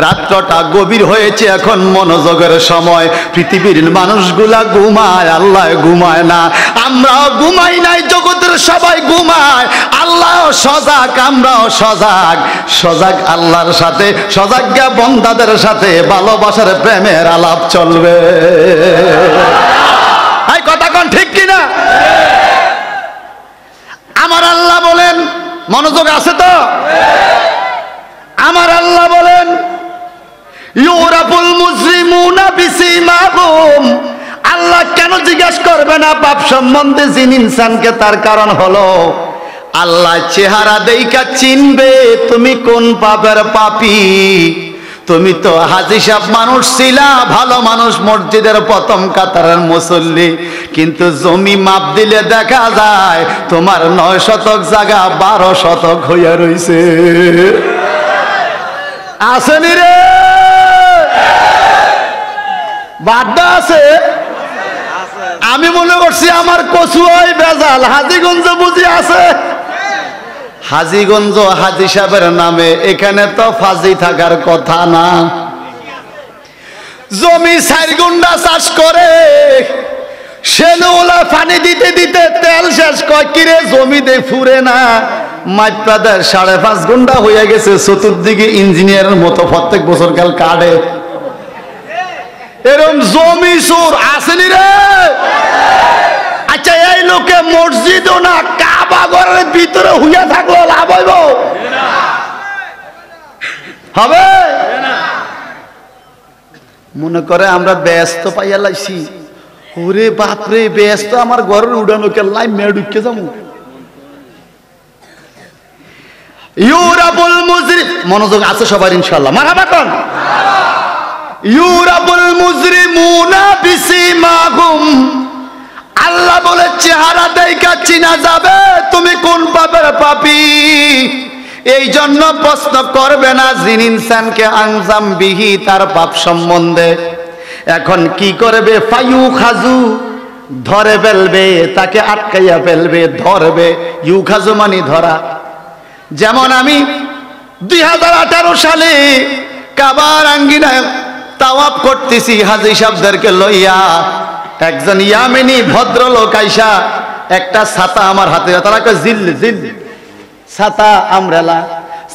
রাত্রটা গভীর হয়েছে, এখন মনোযোগের সময়। পৃথিবীর মানুষগুলা ঘুমায়, আল্লাহ ঘুমায় না। আমরাও ঘুমাই নাই, জগতের সবাই ঘুমায়, আল্লাহ সজাগ, আমরাও সজাগ। সজাগ আল্লাহর সাথে, সজাগা বন্দাদের সাথে ভালোবাসার প্রেমের আলাপ চলবে। এই কথা কোন ঠিক কিনা? আমার আল্লাহ বলেন, মনোযোগ আছে তো? আমার আল্লাহ বলেন, ইউরাফুল মুজরিমুনা বিসিমাহুম, আল্লাহ কেন জিজ্ঞাসা করবে না পাপ সম্বন্ধে জিন ইনসানকে? তার কারণ হলো আল্লাহ চেহারা দেইখা চিনবে তুমি কোন পাপের পাপী। তুমি তো হাজী সাহেব মানুষ ছিলা, ভালো মানুষ, মসজিদের প্রথম কাতারের মুসল্লি, কিন্তু জমি মাপ দিলে দেখা যায় তোমার 9 শতক জায়গা 12 শতক হইয়া রইছে। আসেনি রে? বাড্ডা আছে? আমি মনে করছি আমার কচুয়াই বেজাল, হাজীগঞ্জ বুঝি আছে। হাজীগঞ্জ হাজী সাহেবের নামে, এখানে তো ফাজি থাকার কথা না। জমি 4 গুন্ডা চাষ করে, সেনুলা পানি দিতে দিতে তেল শেষ, কয় কিরে জমি দে ফুরে না, মাইপাদের 5.5 গুন্ডা হয়ে গেছে, চতুর্দিকে ইঞ্জিনিয়ারের মতো প্রত্যেক বছর কাল কাটে। এরকম জমি চোর আসেনি রে? আচ্ছা, এই লোকে মসজিদও না, কাবা ঘরের ভিতরে হুইয়া থাকলো লাভ হইব? হবে? মনে করে আমরা ব্যস্ত পাইয়া লাইছি, ওরে বাপরে ব্যস্ত, আমার ঘরের উড়ানো কেল্লাই মেয়ে ঢুকে যাবো। ইউরাফুল মুজরিম, মনোযোগ আছে সবার ইনশাআল্লাহ, মারহাবা কোন? ইউরাফুল মুজরিমুনা বিসিমাহুম, আল্লাহ আল্লাহ বলে চেহারা দেখা চিনা যাবে তুমি কোন পাপের পাপী। এই জন্য প্রশ্ন করবে না জিন ইনসানকে আনজাম বিহি তার পাপ সম্বন্ধে। এখন কি করবে? ফায়ু খাজু ধরে ফেলবে, তাকে আটকাইয়া ফেলবে, ধরবে। ইউ খাজু মানে ধরা। যেমন আমি 2018 সালে কাবার আঙ্গিনায় তাওয়াফ করতেছি হাজী সাহেবদেরকে লইয়া, একজন ইয়ামেনি ভদ্রলোক আইসা একটা ছাতা আমার হাতে, তারা কয় জিল জিল ছাতা আমরেলা,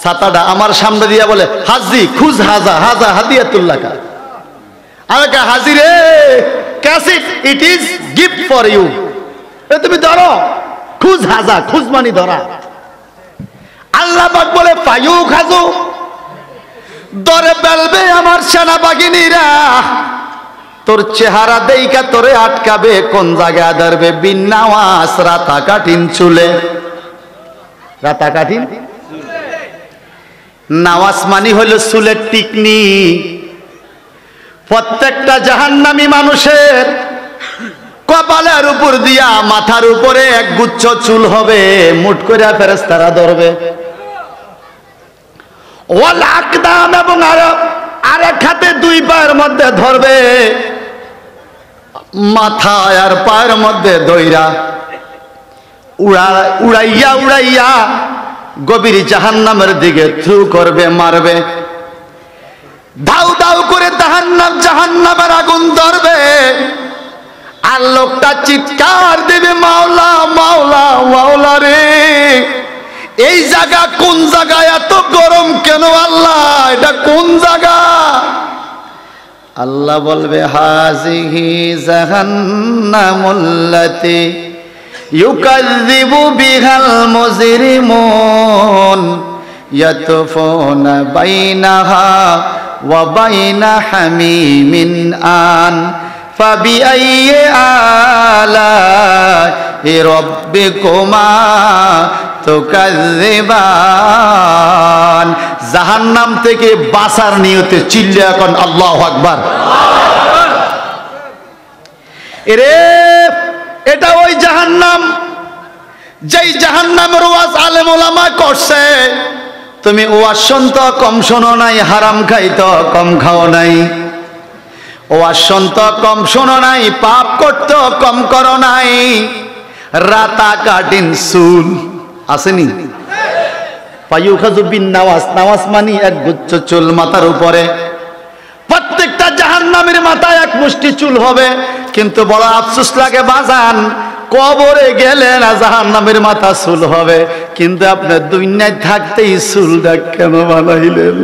ছাতাটা আমার সামনে দিয়া বলে হাজি খুজ হাজা হাজা হাদিয়াতুল্লাহ কা। আমি কা হাজি রে ক্যাসিট it is gift for you, তুমি ধরো খুজ হাজা, খুজ মানি ধরা। আল্লাহ পাক বলে ফায়ু খাজু ধরে ফেলবে আমার সেনাবাহিনীরা, তোর চেহারা দেইকা তোরে আটকাবে। কোন জায়গায় ধরবে? বিন্নাওয়াস রাতা কাঠিন চুলে। রাতা কাঠিন নাওয়াজ মানি হইল চুলের টিকনি। প্রত্যেকটা জাহান্নামী মানুষের কপালের উপর দিয়া মাথার উপরে এক গুচ্ছ চুল হবে, মুট করে ফেরেশতারা ধরবে। ওয়াল আকদাম এবং আরেক হাতে দুই পায়ের মধ্যে ধরবে, মাথায় আর পায়ের মধ্যে দইরা উড়াইয়া উড়াইয়া গভীর জাহান্নামের দিকে থ্রু করবে, মারবে। দাউ দাউ করে জাহান্নামের আগুন ধরবে। আর লোকটা চিৎকার দেবে মাওলা মাওলা মাওলা রে, এই জায়গা কোন জায়গায়? এত গরম কেন আল্লাহ? এটা কোন জায়গা? আল্লাহ বলবে হাজিহি জাহান্নামুল্লাতি ইউকাযযিবু বিহাল মুজরিমুন ইয়াতুফুনা বাইনাহা ওয়া বাইনা হামিমিন আন ফাবিআইয়ি আলা'i রাব্বিকুমা তুকাযযিবান। জাহান্নাম থেকে বাঁচার নিয়তে চিল্লা এখন আল্লাহু আকবার। এরে এটা ওই জাহান্নাম যেই জাহান্নামের ওয়াজ আলেম ওলামা করছে। তুমি ওয়াজ শুনতো কম শোনো নাই, হারাম খাইতো কম খাও নাই। ওয়াজ শুনতো কম শোনো নাই, পাপ করতো কম করো নাই। রাতা কাটিন চুল আসেনি? ফায়ু খাজু বিন নাওয়াজ, নাওয়াজ মানি এক গুচ্ছ চুল মাথার উপরে। প্রত্যেকটা জাহান্নামের মাথায় এক মুষ্টি চুল হবে। কিন্তু বড় আফসোস লাগে বাজান, কবরে গেলে না জাহান্নামের মাথা চুল হবে, কিন্তু আপনি দুনিয়ায় থাকতেই চুলটা কেন বানাইলেন?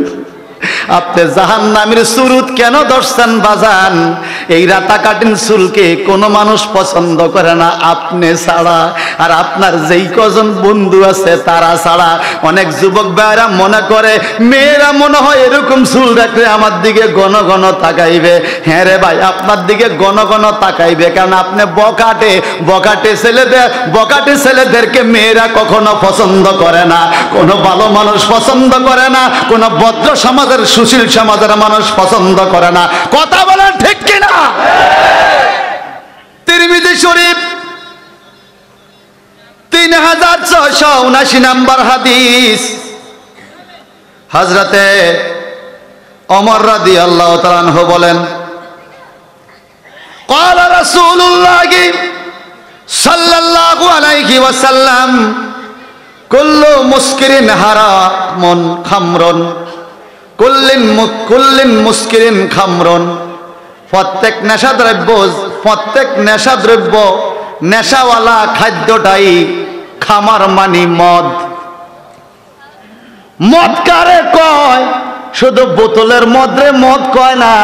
আপনি জাহান্নামের সুরুত কেন ধরছেন বাজান? এই রাতা কাটিন চুলকে কোনো মানুষ পছন্দ করে না আপনি ছাড়া, আর আপনার যেই কজন বন্ধু আছে তারা ছাড়া। অনেক যুবক ভাইরা মনে করে মেয়েরা মনে হয় এরকম চুল রাখলে আমার দিকে ঘন ঘন তাকাইবে। হ্যাঁ রে ভাই, আপনার দিকে ঘন ঘন তাকাইবে, কারণ আপনি বকাটে ছেলেদেরকে মেয়েরা কখনো পছন্দ করে না, কোনো ভালো মানুষ পছন্দ করে না, কোনো ভদ্র সমাজের সুশীল সমাজের মানুষ পছন্দ করে না। কথা বলেন ঠিক কিনা? তিরমিজি শরীফ 3679 নম্বর হাদিস। হযরতে ওমর রাদিয়াল্লাহু তাআলা আনহু বলেন, قال رسول الله صلى الله عليه وسلم كل مسكر حرام خمر কুল্লিন মুস্কিরিন খামরুন। প্রত্যেক নেশাদ্রব্য নেশাওয়ালা খাদ্যটাই খামার মানি মদ। মদ কারে কয়? শুধু বোতলের মধ্যে মদ কয় না,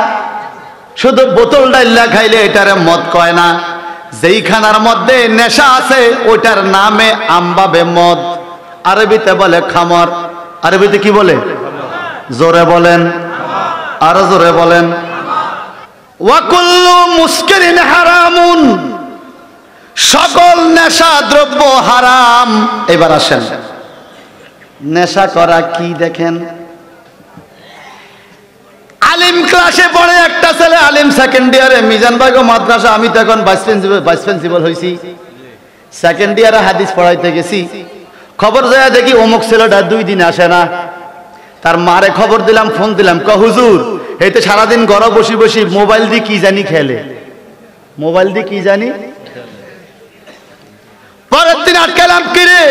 শুধু বোতল ডাইলা খাইলে এটারে মদ কয় না। যেই খানার মধ্যে নেশা আছে ওইটার নামে আমবাবে মদ। আরবিতে বলে খামর। আরবিতে কি বলে? জোরে বলেন, আরো জোরে বলেন। ওয়া কুল্লু মুস্কিরিন হারামুন, সকল নেশা দ্রব্য হারাম। এবার আসেন, নেশা করা কি দেখেন। আলিম ক্লাসে পড়ে একটা ছেলে, আলিম সেকেন্ড ইয়ারে, মিজান ভাই মাদ্রাসা, আমি তো এখন ভাইস প্রিন্সিপাল হয়েছি। সেকেন্ড ইয়ারে হাদিস পড়াইতে গেছি, খবর যায় দেখি অমুক ছেলেটা 2 দিন আসে না। তার মারে খবর দিলাম, ফোন দিলাম, হুজুর এই তো সারাদিন ঘরে বসি বসি মোবাইল দিয়ে কি জানি খেলে, মোবাইল দিয়ে কি জানি। পরের দিন আটকালাম, কিরে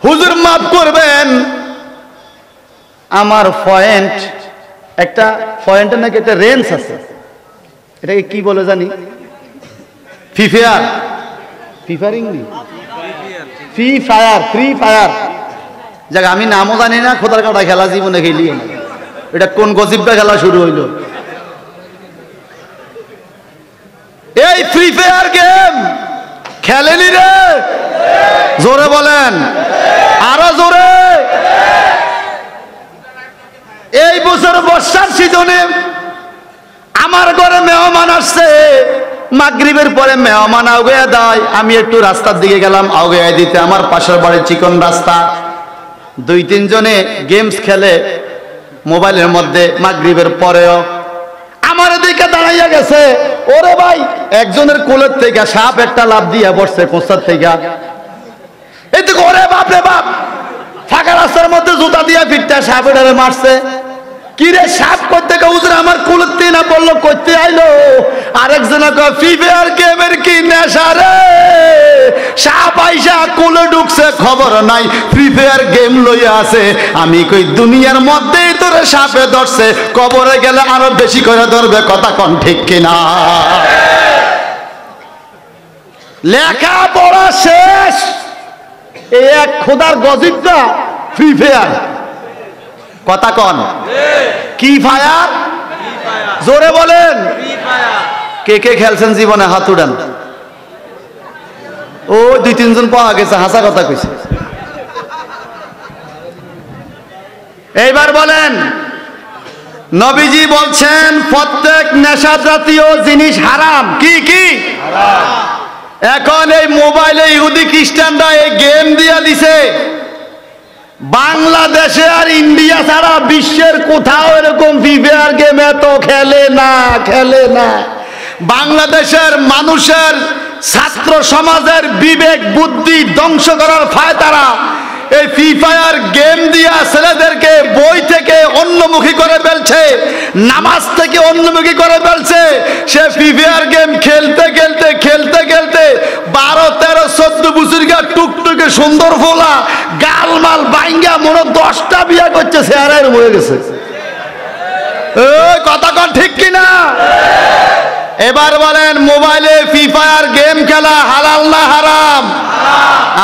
হুজুর মাফ করবেন, আমার পয়েন্ট একটা পয়েন্টের নাকি একটা রেঞ্জ আছে, এটাকে কি বলে জানি, ফ্রি ফায়ার, ফ্রি ফায়ার। যাক আমি নামও জানি না, খোদার কাটা খেলা জীবনে খেলি, এটা কোন গজিবটা খেলা শুরু হইল। এই ফ্রি ফায়ার গেম খেলেনি রে? জোরে বলেন, আরো জোরে। এই বছর বর্ষার সিজনে আমার ঘরে মেহমান আসছে, মাগরিবের পরে মেহমান আউগে দেয়, আমি একটু রাস্তার দিকে গেলাম আউগে দিতে, আমার পাশের বাড়ির চিকন রাস্তা, 2-3 জনে গেমস খেলে মোবাইলের মধ্যে, মাগরিবের পরেও আমার দিকে দাঁড়াইয়া গেছে। ওরে ভাই, একজনের কোলের থেকে সাপ একটা লাফ দিয়া পড়ছে কোস্তার থেকে, এই তো ওরে বাপ রে বাপ, ফাঁকা রাস্তার মধ্যে জুতা দিয়া ফিরতে সাপ এটারে মারছে। কিরে সাপ করতে হুজুর আমার কুলতে না বললো করতে আইলো। আরেকজন ফ্রি ফায়ার গেমের কি নেশা রে, সাপ আইসা কুলে ঢুকছে খবর নাই, ফ্রি ফায়ার গেম লইয়া আছে। আমি কই দুনিয়ার মধ্যেই তোরে সাপে ধরছে, কবরে গেলে আরো বেশি করে ধরবে, কথা কোন ঠিক কিনা? লেখা পড়া শেষ, এই এক খোদার গজিবটা ফ্রি ফায়ার, কথা কন কি ফায়ার? জোরে বলেন, কে কে খেলছেন জীবনে হাত উড়ান। ও 2-3 জন পাওয়া গেছে, হাসা কথা কইছে। এইবার বলেন, নবীজি বলছেন প্রত্যেক নেশা জাতীয় জিনিস হারাম। কি কি? এখন এই মোবাইলে ইহুদি খ্রিস্টানরা এই গেম দিয়া দিছে, বাংলাদেশে আর ইন্ডিয়া ছাড়া বিশ্বের কোথাও এরকম ফ্রি ফায়ার গেম এত খেলে না। বাংলাদেশের মানুষের ছাত্র সমাজের বিবেক বুদ্ধি ধ্বংস করার ফায়দারা এই ফ্রি ফায়ার গেম দিয়া ছেলেদেরকে বই থেকে অন্যমুখী করে ফেলছে, নামাজ থেকে অন্যমুখী করে ফেলছে। সে ফ্রি ফায়ার গেম খেলতে 12-13-14 বছর টুকটুকে সুন্দর ফোলা গালমাল বাইঙ্গা মনে 10টা বিয়া করছে, চেহারায় মরে গেছে। কথা কন ঠিক কিনা? এবার বলেন, মোবাইলে ফ্রি ফায়ার গেম খেলা হালাল না হারাম?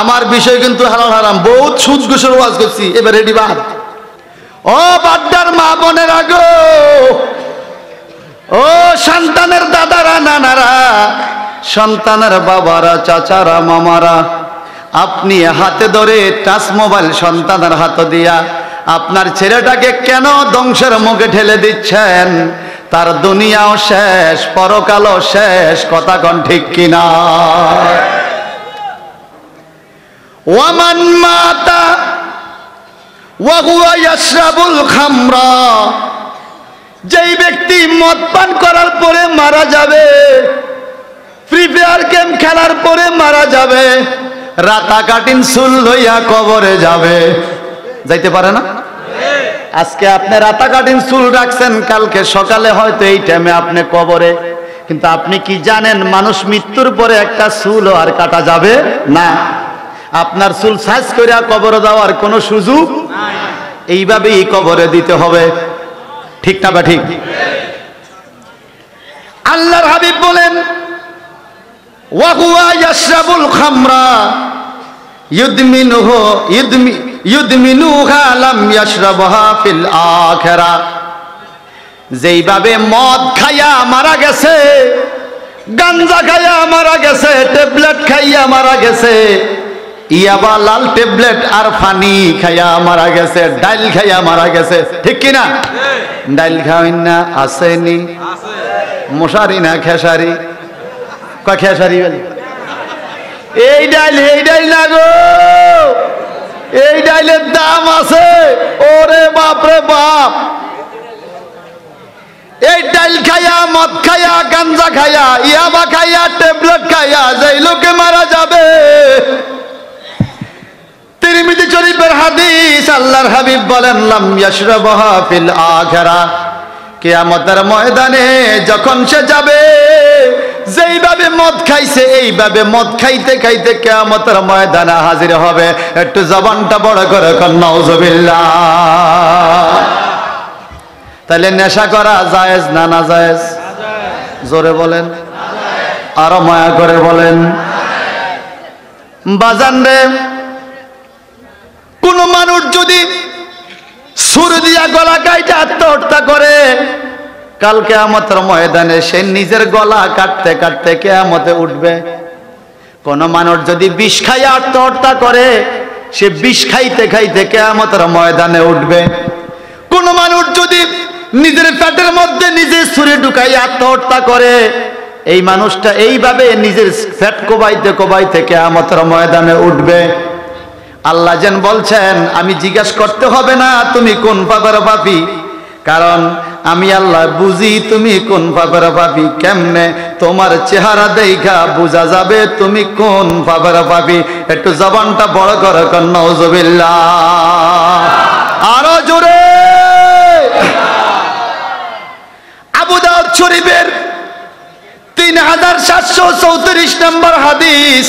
আমার বিষয় কিন্তু হালাল হারাম, বহুত সুদ ঘুষের ওয়াজ করছি। এবার রেডি বাদ, ও বাড্ডার মা বোনেরা গো, ও সন্তানের দাদারা নানারা, সন্তানের বাবারা চাচারা মামারা, আপনি হাতে ধরে টাচ মোবাইল সন্তানের হাতে দিয়া আপনার ছেলেটাকে কেন ধ্বংসের মুখে ঠেলে দিচ্ছেন? তার দুনিয়াও শেষ, পরকালও শেষ, কথা কোন ঠিক কিনা? ওয়ামান মাতা ওয়া হুয়া ইয়াশরাবুল খামরা, যেই ব্যক্তি মদ পান করার পরে মারা যাবে, ফ্রি ফায়ার গেম খেলার পরে মারা যাবে, রাতা কাটিন চুল লইয়া কবরে যাবে। যাইতে পারে না? আজকে আপনি রাতা কাটিন চুল রাখছেন, কালকে সকালে হয়তো এই টাইমে আপনি কবরে। কিন্তু আপনি কি জানেন, মানুষ মৃত্যুর পরে একটা চুলও আর কাটা যাবে না। আপনার চুল সাইজ করে কবরে দেওয়ার কোনো সুযোগ নাই, এইভাবেই কবরে দিতে হবে। ঠিক না বা ঠিক? আল্লাহর হাবিব বলেন, ওয়া হুয়া ইয়াশরাবুল খামরা ইউদমিনুহা লাম ইয়াশরাবহা ফিল আখিরা। যেইভাবে মদ খাইয়া মারা গেছে, গাঞ্জা খাইয়া মারা গেছে, ট্যাবলেট খাইয়া মারা গেছে, ইয়াবা লাল ট্যাবলেট আর পানি খাইয়া মারা গেছে, ডাইল খাইয়া মারা গেছে, ঠিক কিনা? ডাইল খাওয়াই না আসেনি, মশারি না খেসারি, খেসারি বলে এই ডাইল না গো, এই ডাইলের দাম আছে। ওরে বাপ রে বাপ, এই ডাইল খায়া, মদ খায়া, গাঞ্জা খায়া, ইয়াবা খায়া, ট্যাবলেট খায়া যেই লোকে মারা যাবে, তিরমিজি শরীফের হাদিস, আল্লাহর হাবিব বলেন লাম ইয়াশরাবহা ফিল আখিরাহ, কিয়ামতের ময়দানে যখন সে যাবে, যেইভাবে মদ খাইছে এইভাবে মদ খাইতে খাইতে কিয়ামতের ময়দানে হাজির হবে। একটু জবানটা বড় করে কোন নাউজুবিল্লাহ। তাহলে নেশা করা জায়েজ না না জায়েজ? জোরে বলেন, আরো মায়া করে বলেন। বাজান রে, কোন মানুষ যদি ছুরি দিয়া গলা কাইটা আত্মহত্যা করে, কাল কিয়ামতের ময়দানে সে নিজের গলা কাটতে কাটতে কিয়ামতে উঠবে। কোন মানুষ যদি বিষ খাইয়া আত্মহত্যা করে, সে বিষ খাইতে খাইতে কিয়ামতের ময়দানে উঠবে। কোন মানুষ যদি নিজের পেটের মধ্যে নিজে ছুরি ঢুকাইয়া আত্মহত্যা করে, এই মানুষটা এইভাবে নিজের পেট কোবাইতে কোবাইতে কিয়ামতের ময়দানে উঠবে। আল্লাহ যেন বলছেন আমি জিজ্ঞাসা করতে হবে না তুমি কোন পাপের পাপী, কারণ আমি আল্লাহ বুঝি তুমি কোন পাপের পাপী। কেমনে? তোমার চেহারা দেখা বোঝা যাবে তুমি কোন পাপের পাপী। একটু জবানটা বড় করে কোন নাউজুবিল্লাহ, আরো জোরে। আবু দাউদ শরীফের 3734 নম্বর হাদিস।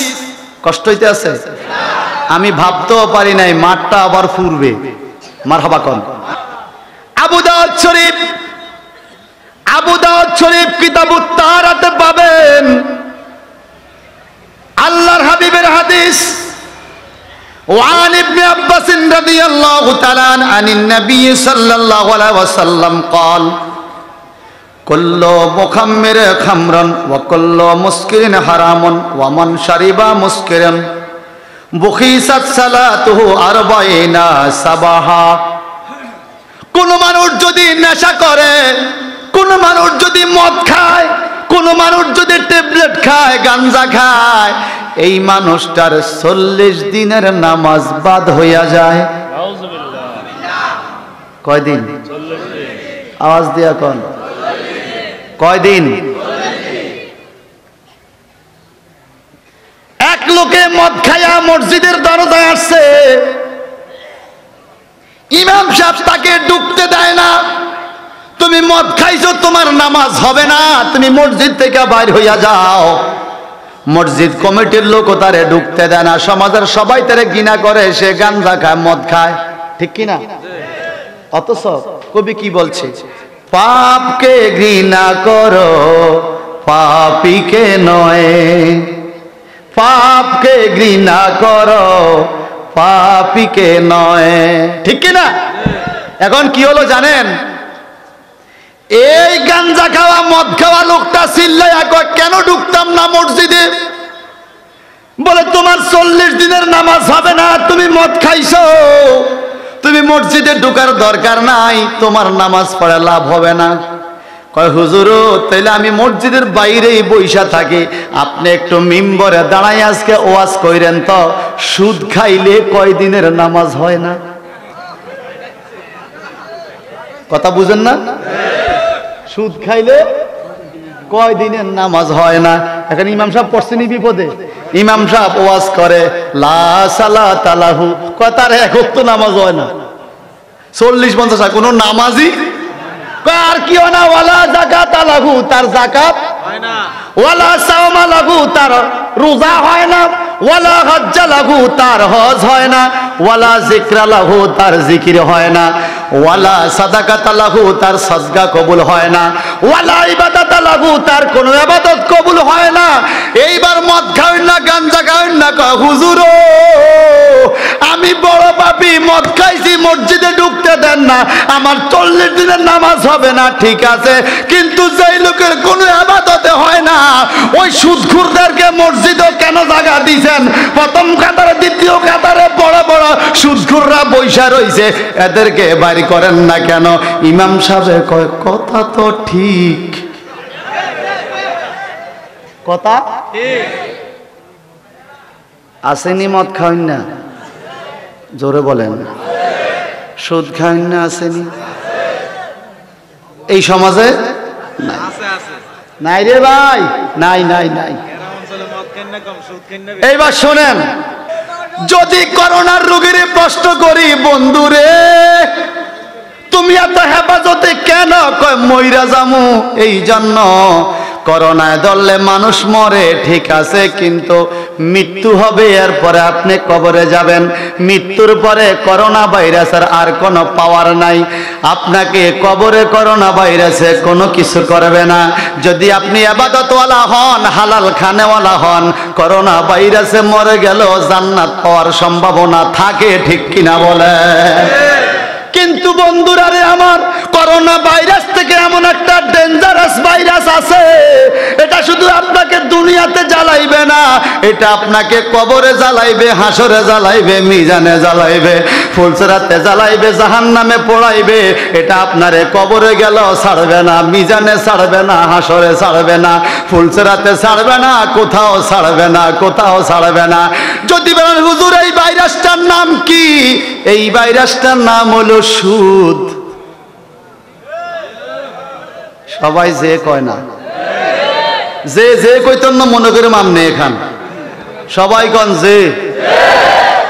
কষ্ট হইতে আছে? আমি ভাবতেও পারি নাই মাঠটা আবার ফুরবে। মারহাবা কোন। আবু দাউদ শরীফ কিতাবুত তাহারাতে পাবেন আল্লাহর হাবিবের হাদিস। ওয়ান ইবনে আব্বাস রাদিয়াল্লাহু তাআলা আনিন নবী সাল্লাল্লাহু আলাইহি ওয়াসাল্লাম قال কুল্লু মুখাম্মির খামরান ওয়া কুল্লু মুসকিরিন হারামুন ওয়া মান শারিবা মুসকিরান বুখিসাত সালাতুহু 40 সাবাহা। কোন মানুষ যদি নেশা করে, কোন মানুষ যদি মদ খায়, কোন মানুষ যদি ট্যাবলেট খায়, গাঞ্জা খায়, এই মানুষটার 40 দিনের নামাজ বাদ হইয়া যায়। কয়দিন? আওয়াজ দিয়া কোন কয়দিন? এক লোকে মদ খায়া মসজিদের দরজায় আসছে, ইমাম সাহেব তাকে ঢুকতে দেয় না। তুমি মদ খাইছো, তোমার নামাজ হবে না, তুমি মসজিদ থেকে বাইর হইয়া যাও। মসজিদ কমিটির লোক তারে ঢুকতে দেয় না। সমাজের সবাই তারে ঘৃণা করে, সে গাঞ্জা খায়, মদ খায়, ঠিক কিনা? অথচ কবি কি বলছে? পাপকে ঘৃণা করো পাপীকে নয়, পাপকে ঘৃণা করো পাপীকে নয়, ঠিক কিনা? এখন কি হলো জানেন? এই গাঞ্জা খাওয়া মদ খাওয়া লোকটা চিল্লায়া কয় কেন ঢুকতাম না মসজিদে? বলে তোমার 40 দিনের নামাজ হবে না, তুমি মদ খাইছো, তুমি মসজিদে ঢুকার দরকার নাই, তোমার নামাজ পড়া লাভ হবে না। কয় হুজুর তাইলে আমি মসজিদের বাইরেই বইসা থাকি, আপনি একটু মিম্বরে দাঁড়াই আজকে ওয়াজ কইরেন তো, সুদ খাইলে কয় দিনের নামাজ হয় না? কথা বুঝেন না? সুদ খাইলে কয় দিনের নামাজ হয় না। এখন ইমাম সাহেব পড়ছেনি বিপদে, ইমাম সাহেব ওয়াজ করে লা সালাতা লাহু, কয় তার এক ওয়াক্ত নামাজ হয় না, 40-50 কোনো নামাজই আর কি হয় না। ওয়ালা যাকাত লাহু, তার যাকাত হয় না। ওয়ালা সাওমা লাহু, তার রোজা হয় না। ওয়ালা হজ্জ লাহু, তার হজ হয় না। ওয়ালা যিকরা লাহু, তার জিকির হয় না। ওয়ালা সাদাকাত লাহু, তার সাদকা কবুল হয় না। ওয়ালা ইবাদাত লাহু, তার কোনো ইবাদত কবুল হয় না। এইবার মদ খাওয়েন না, গাঞ্জা খাওয়েন না, কয় হুজুর আমি বড় পাপী, মদ খাইছি, মসজিদে ঢুকতে দেন না, আমার 40 দিনের নামাজ হবে না। ঠিক আছে, কিন্তু যেই লোকের কোনো ইবাদতে হয় না, ওই সুদখোরদেরকে মসজিদে কেন জায়গা দিয়েছেন? প্রথম কাতারে, দ্বিতীয় কাতারে বড় বড় সুদখোররা বৈশা রইছে, এদেরকে বাইরে করেন না কেন? ইমাম সাহেব কয় কথা তো ঠিক, কথা ঠিক। আসেনি মদ খাওয়েন না? জোরে বলেন। সুদ খাওয়েন না? আসেনি? এই সমাজে নাই রে ভাই, নাই নাই নাই। এইবার শোনেন, যদি করোনার রোগীর প্রশ্ন করি, বন্ধুরে তুমি এত হেফাজতে কেন? কয় মইরা যামু এই জন্য। করোনায় ধরলে মানুষ মরে ঠিক আছে, কিন্তু মৃত্যু হবে, এরপরে আপনি কবরে যাবেন। মৃত্যুর পরে করোনা ভাইরাসের আর কোনো পাওয়ার নাই। আপনাকে কবরে করোনা ভাইরাসে কোনো কিছু করবে না। যদি আপনি ইবাদতওয়ালা হন, হালাল খানেওয়ালা হন, করোনা ভাইরাসে মরে গেল জান্নাত পাওয়ার সম্ভাবনা থাকে, ঠিক কিনা বলে? কিন্তু বন্ধুরা রে আমার, করোনা ভাইরাস থেকে এমন একটা ডেঞ্জারাস ভাইরাস আছে, এটা শুধু আপনাকে দুনিয়াতে জ্বালাইবে না, এটা আপনাকে কবরে জ্বালাইবে, হাসরে জ্বালাইবে, মিজানে জ্বালাইবে, ফুলসরাতে জ্বালাইবে, জাহান্নামে পোড়াইবে। এটা আপনারে কবরে গেল ছাড়বে না, মিজানে ছাড়বে না, হাসরে ছাড়বে না, ফুলসরাতে ছাড়বে না, কোথাও ছাড়বে না, কোথাও ছাড়বে না। যদি বলেন হুজুর এই ভাইরাসটার নাম কি? এই ভাইরাসটার নাম হলো সুদ। সবাই যে কয় না, যে যে কইতেন না মনে করে মামনে এখান সবাই কন যে।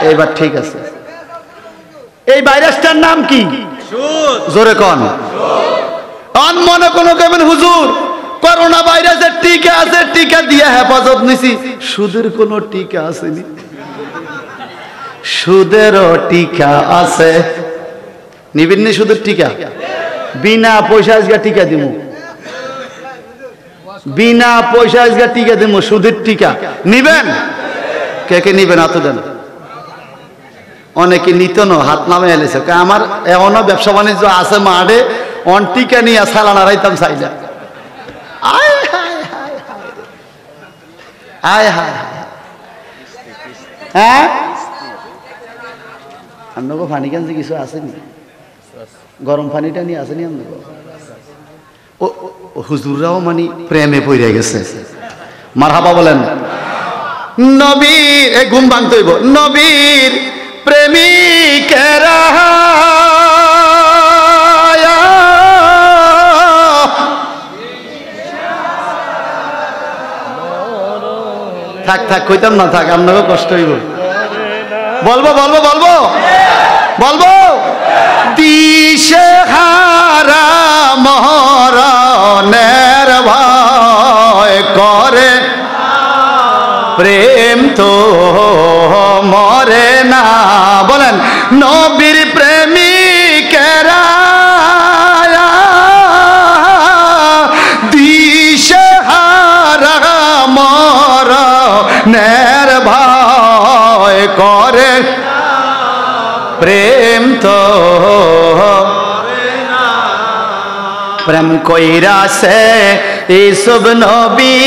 এইবার ঠিক আছে, এই ভাইরাসটার নাম কি? সুদ। জোরে কন। অন মনে কোনো কেমন হুজুর করোনা ভাইরাসের টিকা আছে, টিকা দিয়ে হেফাজত নিছি, সুদের কোনো টিকা আসেনি। সুদেরও টিকা আছে, নিবেন নি সুদের টিকা? বিনা পয়সা আজকে টিকা দিব, বিনা পয়সা আজকে টিকা দিব, সুদের টিকা নিবেন? কে কে নিবেন? হাত দেন। অনেকে নিত না, হাত নামে এলেছে। আমার এমনও ব্যবসা বাণিজ্য আছে মাঠে, অন টিকা নিয়ে সালান হারাইতাম চাইলে। আয় হায় হায় হায় হায় হায়। হ্যাঁ, আপনাকে পানি কেন কিছু আসেনি? গরম পানিটা নিয়ে আসেনি আপনাকে? হুজুররাও মানে প্রেমে পড়ে গেছে। মারহাবা বলেন। নবীর এই ঘুম ভাঙতে হইব। নবীর প্রেমিকেরা থাক থাক কইতাম না, থাক, আপনাকে কষ্ট হইব। বলবো বলবো বলবো বলবো। দিশে হারা মরণের ভয় করে, প্রেম তো মরে না। বলেন নবীর প্রেমিকেরা দিশে হারা মরণের ভয় করে, প্রেম তো প্রেম কইরা সে এইসব নবী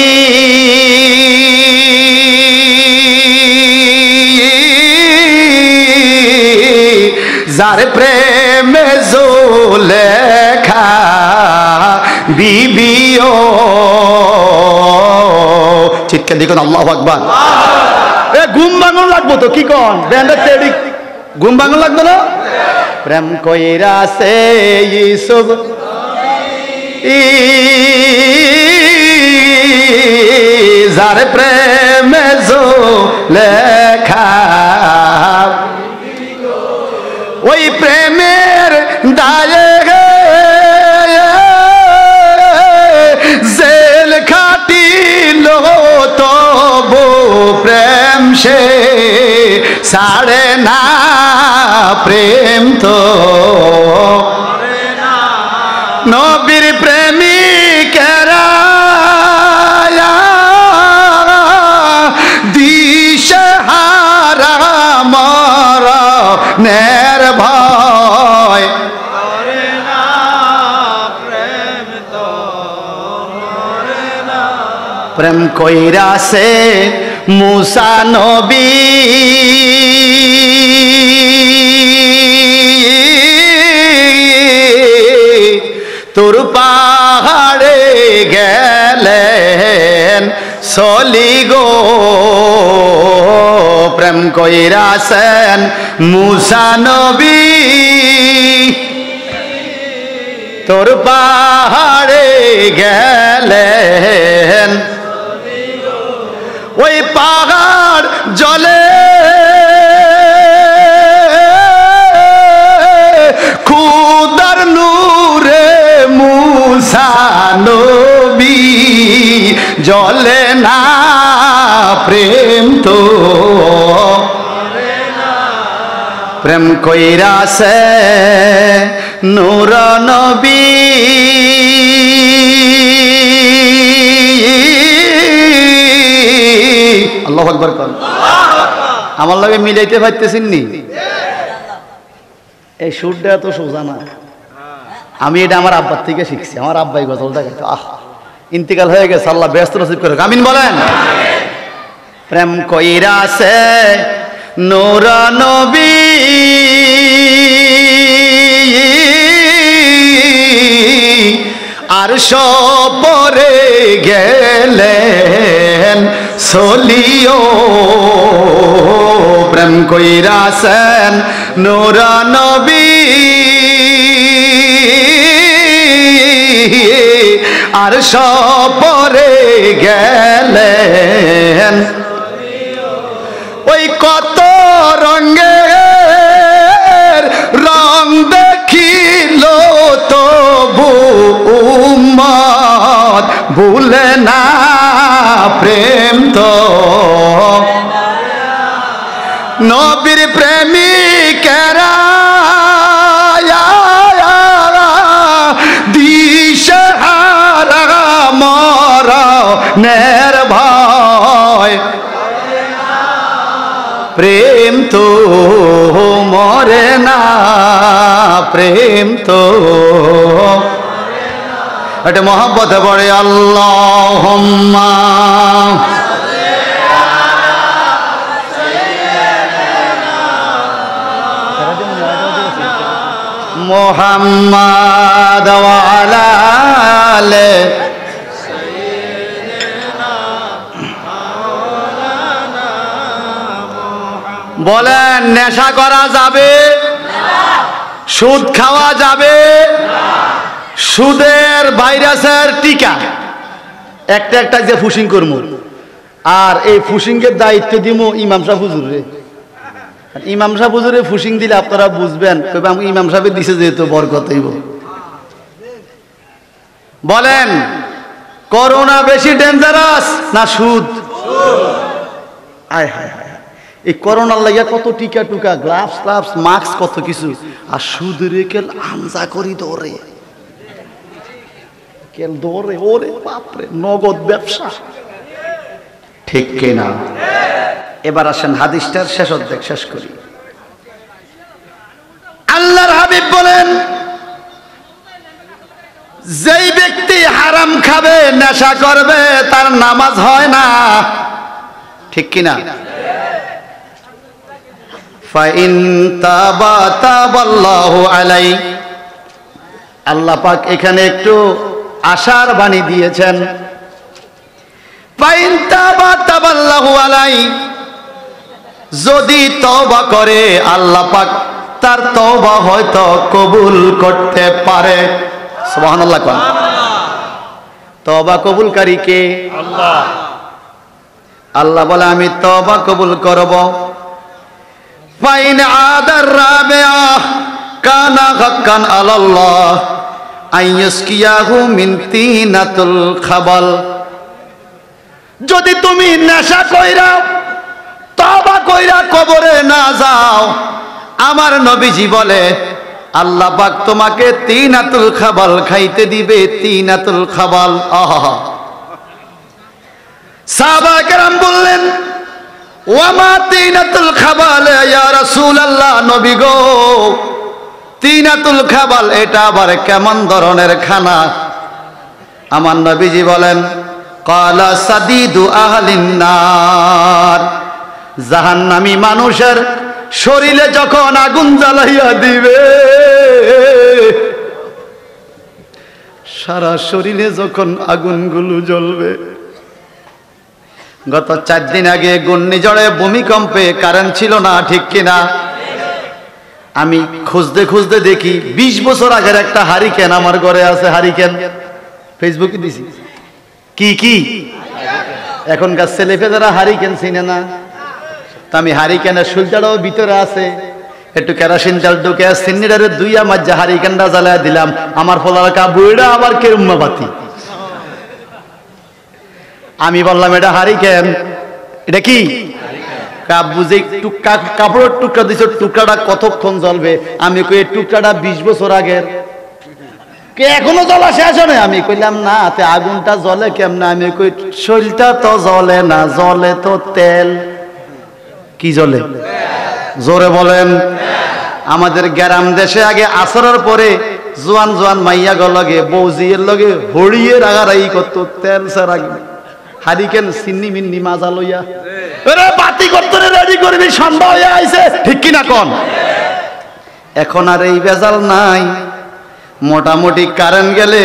যার প্রেমে জুলেখা বিবিও। চিৎকার দেখুন আল্লাহু আকবার। এ ঘুম ভাঙন লাগবো তো, কি কন? ব্যান্ডের তেড়ি ঘুম ভাঙন লাগবে না? প্রেম কইরা সে ইসব যার প্রেমে জুলেখা, ওই প্রেমের দায়ে জেল খাটিল তবু প্রেম সে ছাড়ে না, প্রেম তো নবীর প্রেমিকেরা দিশে হারা মরণের ভয় করে না, প্রেম তো মরে না। প্রেম কইরা সে মুসা নবী তোর পাহাড়ে গেলেন চলি গো, প্রেম কইরাছেন মুসা নবী তোর পাহাড়ে গেলেন ওই পাহাড় জলে খুদার নূরে মুসা নবী জলে না প্রেম তো প্রেম কইরা সে নূর নবী আল্লাহু আকবার কোন আমার লগে মিলাইতে পারতেছেন নি এই সুরটা তো সোজা না আমি এটা আমার আব্বার থেকে শিখছি আমার আব্বাই গজলটা গাইতো ইন্তিকাল হয়ে গেছে আল্লাহ ব্যস্ত নসিব করে আমিন বলেন প্রেম কইরা সে নূর নবী আর পরে গেলেন সলিও প্রেম কইরা সেন নূর নবী আর পরে গেলেন ওই কত রঙের রং দেখিল তবু উম্মত ভুলে না প্রেম তো নবীর প্রেমিকেরা দিশেহারা মরণের ভয় প্রেম তো মরে না প্রেম তো এটা মহব্বত পড়ে আল্লাহুম্মা মুহাম্মাদ ওয়া আলা আলি বলেন নেশা করা যাবে সুদ খাওয়া যাবে সুদের ভাইরাসের টিকা একটা একটা যে ফুসিং করবো আর এই ফুসিংয়ের দায়িত্ব দিব ইমাম সাহেব হুজুরে ইমাম সাহেব হুজুরে ফুসিং দিলে আপনারা বুঝবেন ইমাম সাহেবের দিছে যেহেতু বরকত হইব বলেন করোনা বেশি ডেঞ্জারাস না সুদ আয় হায় হায় এই করোনার লাগিয়া কত টিকা টুকা গ্লাভস গ্লাভস মাস্ক কত কিছু আর সুদের কেল আনজা করি দৌড়ে কেল দৌড়ে ওরে বাপরে নগদ ব্যবসা ঠিক কিনা এবার আসেন হাদিসটার শেষ অর্ধেক শেষ করি আল্লাহর হাবিব বলেন যেই ব্যক্তি হারাম খাবে নেশা করবে তার নামাজ হয় না ঠিক কিনা ফাইন তাবা তাবাল্লাহু আলাই আল্লাহ পাক এখানে একটু আশার বাণী দিয়েছেন ফাইন তাবা তাবাল্লাহু আলাই যদি তওবা করে আল্লাহ পাক তার তওবা হয়তো কবুল করতে পারে সুবহানাল্লাহ কোন তওবা কবুলকারী কে আল্লাহ আল্লাহ বলে আমি তওবা কবুল করব ফাইন আদার রাবিআ কানা হাক্কান আলাল্লাহ আইয়াসকিয়াহু মিন তিনাতুল খাবাল যদি তুমি নেশা কইরা তওবা কইরা কবরে না যাও আমার নবীজি বলে আল্লাহ পাক তোমাকে তিনাতুল খাবাল খাইতে দিবে তিনাতুল খাবাল আহা সাহাবা কেরাম বললেন ওয়ামা তিনাতুল খাবাল ইয়া রাসূলুল্লাহ নবী গো তিনাতুল খাবাল এটা আবার কেমন ধরনের খানা আমার নবীজি বলেন ক্বালা সাদিদু আহলিন নার জাহান্নামী মানুষের শরীরে যখন আগুন জ্বালাইয়া দিবে সারা শরীরে যখন আগুনগুলো জ্বলবে গত 4 দিন আগে ঘূর্ণিঝড়ে ভূমিকম্পে কারেন্ট ছিল না ঠিক কিনা আমি খুঁজতে খুঁজতে দেখি 20 বছর আগের একটা হারিকেন আমার ঘরে আছে। হারিকেন ফেসবুকে দিছি। কি কি এখনকার ছেলেপেলেরা হারিকেন চিনে না। তা আমি হারিকেনের সুলটাটাও ভিতরে আছে, একটু কেরোসিন তেল ঢুকে সিন্নিটারে দুইয়া মাঝে হারিকেনটা জ্বালায় দিলাম। আমার ফলার কাবুড়া আবার কেরুম্মা বাতি। আমি বললাম এটা হারিকেন, এটা কি কাবু যে কাপড়ের টুকরা দিছ, টুকরাটা কতক্ষণ জ্বলবে? আমি কই এই টুকরাটা 20 বছর আগের, কে এখনো জ্বলা শেষ হয়? আমি কইলাম না, তে আগুনটা জ্বলে কেমনে? আমি কই শৈলটা তো জ্বলে না, জ্বলে তো তেল। কি জ্বলে? জোরে বলেন। আমাদের গ্রাম দেশে আগে আসরের পরে জোয়ান জোয়ান মাইয়া গলগে বৌজিয়ের লগে হড়িয়ে রাগারাগি করতো, তেল ছাড়া হারিকেন সিন্নি মিন্নি মাজা লইয়া বাতি করতে রেডি করবি, সন্ধ্যা হয়ে আইছে, ঠিক কিনা কোন? এখন আর এই বেজাল নাই। মোটামুটি কারেন্ট গেলে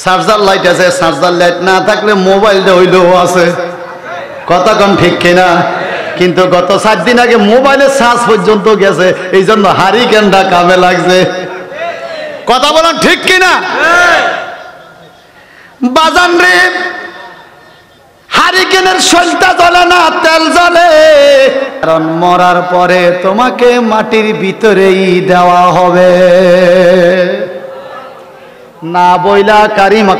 চার্জার লাইট আছে, চার্জার লাইট না থাকলে মোবাইলটা হইলেও আছে। কথা কন ঠিক কিনা? কিন্তু গত 4 দিন আগে মোবাইলের চার্জ পর্যন্ত গেছে, এই জন্য হারিকেনটা কামে লাগছে। কথা বলেন ঠিক কিনা? বাজান রে, হারিকেনের শৈলটা জ্বলে না, তেল জ্বলে। কারণ মরার পরে তোমাকে মাটির ভিতরেই দেওয়া হবে। না বইলা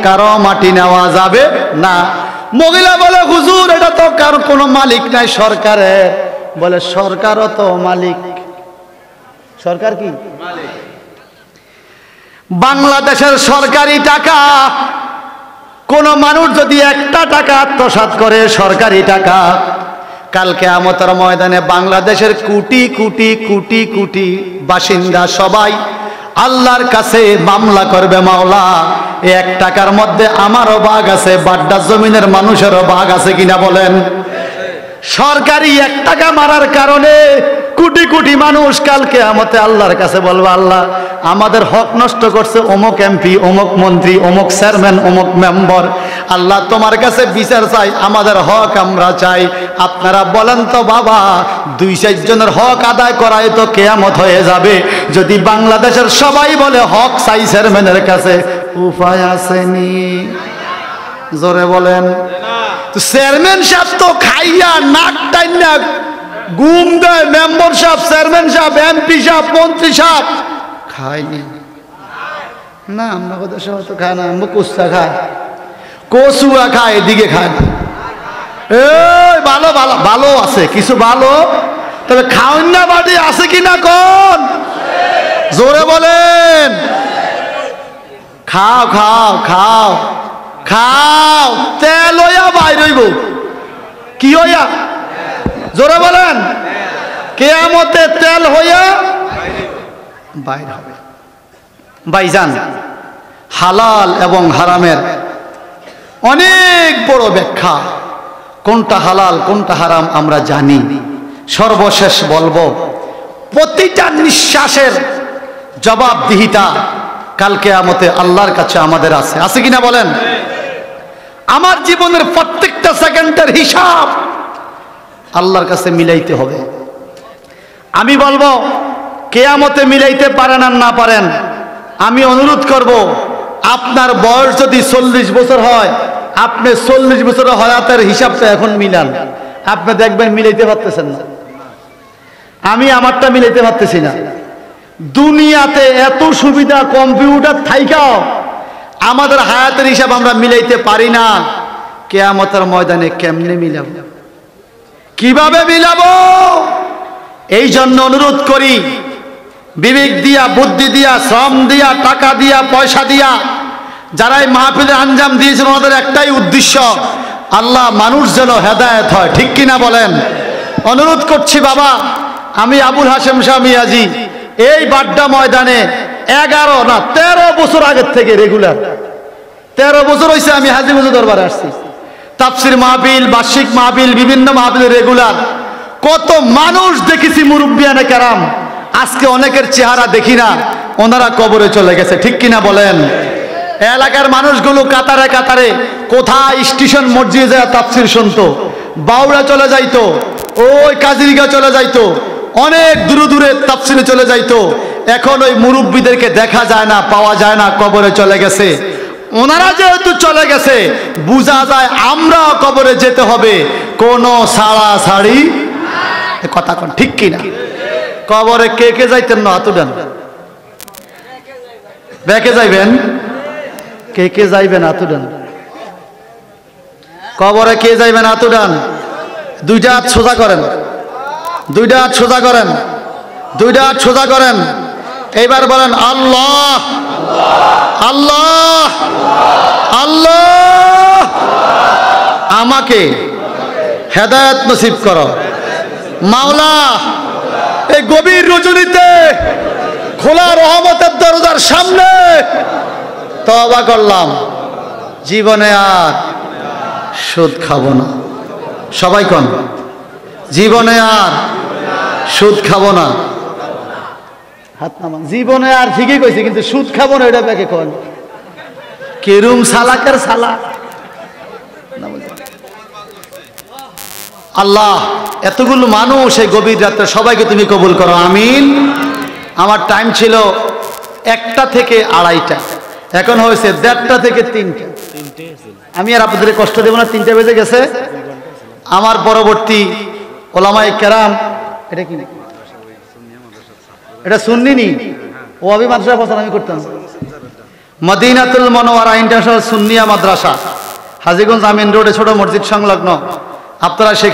কারো মাটি নেওয়া যাবে না। মহিলা বলে হুজুর এটা তো কার কোনো মালিক নাই, সরকারের। বলে সরকারও তো মালিক। সরকার কি মালিক? বাংলাদেশের সরকারি টাকা, কোন মানুষ যদি 1টা টাকা আত্মসাৎ করে সরকারি টাকা, কাল কিয়ামতের ময়দানে বাংলাদেশের কোটি কোটি কোটি কোটি বাসিন্দা সবাই আল্লাহর কাছে মামলা করবে, মাওলা 1 টাকার মধ্যে আমারও ভাগ আছে, বাড্ডা জমিনের মানুষেরও ভাগ আছে কিনা বলেন? সরকারি 1 টাকা মারার কারণে কোটি কোটি মানুষ কাল কিয়ামতে আল্লাহর কাছে বলবে, আল্লাহ আমাদের হক নষ্ট করছে অমুক এমপি, অমুক মন্ত্রী, অমুক চেয়ারম্যান, অমুক মেম্বার। আল্লাহ তোমার কাছে বিচার চাই, আমাদের হক আমরা চাই। আপনারা বলেন তো বাবা, 2-4 জনের হক আদায় করাই তো কিয়ামত হয়ে যাবে। যদি বাংলাদেশের সবাই বলে হক চাই চেয়ারম্যানের কাছে, উপায় আসেনি? জোরে বলেন। চেয়ারম্যান সাহেব তো খাইয়া নাক টাইনা গুম দেয়, মেম্বার সাহেব, চেয়ারম্যান সাহেব, এমপি সাহেব, মন্ত্রী সাহেব খায়নি না। আমরা ওদের সবাই তো খায় না, আমরা কুস্তা খায়, কচুয়া খায়, এদিকে খায় না। এই ভালো ভালো ভালো আছে কিছু ভালো, তবে খাওয়ান না বাড়ি আছে কিনা কোন? জোরে বলেন। খাও খাও খাও খাও, তেল হইয়া বাইর হইব। কি হইয়া? জোরে বলেন। কিয়ামতে তেল হইয়া বাইর হবে। ভাইজান, হালাল এবং হারামের অনেক বড় ব্যাখ্যা। কোনটা হালাল কোনটা হারাম আমরা জানি। সর্বশেষ বলবো, প্রতিটা নিঃশ্বাসের জবাবদিহিতা কাল কিয়ামতে আল্লাহর কাছে আমাদের আছে। আছে কিনা বলেন? আমার জীবনের প্রত্যেকটা সেকেন্ডের হিসাব আল্লাহর কাছে মিলাইতে হবে। আমি বলবো, কিয়ামতে মিলাইতে পারেন আর না পারেন, আমি অনুরোধ করব, আপনার বয়স যদি 40 বছর হয়, আপনি 40 বছরের হায়াতের হিসাবটা এখন মিলান, আপনি দেখবেন মিলাইতে পারতেছেন না। আমি আমারটা মিলাইতে পারতেছি না। দুনিয়াতে এত সুবিধা, কম্পিউটার থাইকাও আমাদের হায়াতের হিসাব আমরা মিলাইতে পারি না। কিয়ামতের ময়দানে কেমনে মিলাবো? কিভাবে মিলাবো? এই জন্য অনুরোধ করি, বিবেক দিয়া, বুদ্ধি দিয়া, শ্রম দিয়া, টাকা দিয়া, পয়সা দিয়া যারা এই মাহফিলের আঞ্জাম দিয়েছেন, ওনাদের একটাই উদ্দেশ্য, আল্লাহ মানুষ যেন হেদায়েত হয়। ঠিক কিনা বলেন? অনুরোধ করছি বাবা, আমি আবুল হাশেম শাহ মিয়াজি এই বাড্ডা ময়দানে 11 না 13 বছর আগের থেকে রেগুলার, 13 বছর হয়েছে আমি হাজী হুজুর দরবারে আসছি। তাফসির মাহফিল, বার্ষিক মাহফিল, বিভিন্ন মাহফিল রেগুলার। কত মানুষ দেখেছি, মুরব্বিয়ানে কেরাম। আজকে অনেকের চেহারা দেখি না, ওনারা কবরে চলে গেছে। ঠিক কিনা বলেন? এলাকার মানুষগুলো কাতারে কাতারে কোথায় স্টেশন মসজিদে যায় তাফসির শুনতো, বাউড়া চলে যাইতো, ওই কাজিরিগা চলে যাইতো, অনেক দূরে দূরে তাফসীরে চলে যাইতো। এখন ওই মুরব্বীদেরকে দেখা যায় না, পাওয়া যায় না, কবরে চলে গেছে। ওনারা যেহেতু চলে গেছে, বোঝা যায় আমরা কবরে যেতে হবে, কোনো ছাড়াছাড়ি কথা কোন ঠিক কিনা? কবরে কে কে যাইতেন না হাত উঠান, ব্যাকে যাইবেন, কে কে যাইবেন হাত উঠান, কবরে কে যাইবেন হাত উঠান। দুইটা হাত সোজা করেন, দুইটা হাত সোজা করেন, দুইটা হাত সোজা করেন। এইবার বলেন আল্লাহ আল্লাহ আল্লাহ, আমাকে হেদায়েত নসিব করো মাওলা। এই গভীর রজনীতে খোলা রহমতের দরজার সামনে তওবা করলাম, জীবনে আর সুদ খাবো না। সবাই কোন জীবনে আর সুদ খাবো না, হাত নামান। জীবনে আর ঠিকই কইছে, কিন্তু সুদ খাবো না এটা ব্যাকে কোন কেরুম সালাকের সালা। আল্লাহ, এতগুলো মানুষ এই গভীর রাতে সবাইকে তুমি কবুল করো, আমিন। আমার টাইম ছিল 1টা থেকে 2:30, এখন হয়েছে 1:30 থেকে 3টা। আমি আর আপনাদের কষ্ট দেব না, 3টা বেজে গেছে। আমার পরবর্তী ওলামায়ে কেরাম, এটা কি, এটা সুন্নি নি? ও আমি মাদ্রাসা পছন্দ আমি করতাম, মদিনাতুল মুনাওয়ারা ইন্টারন্যাশনাল সুন্নিয়া মাদ্রাসা, হাজীগঞ্জ আমিন রোডে ছোট মসজিদ সংলগ্ন। আপনারা সেখানে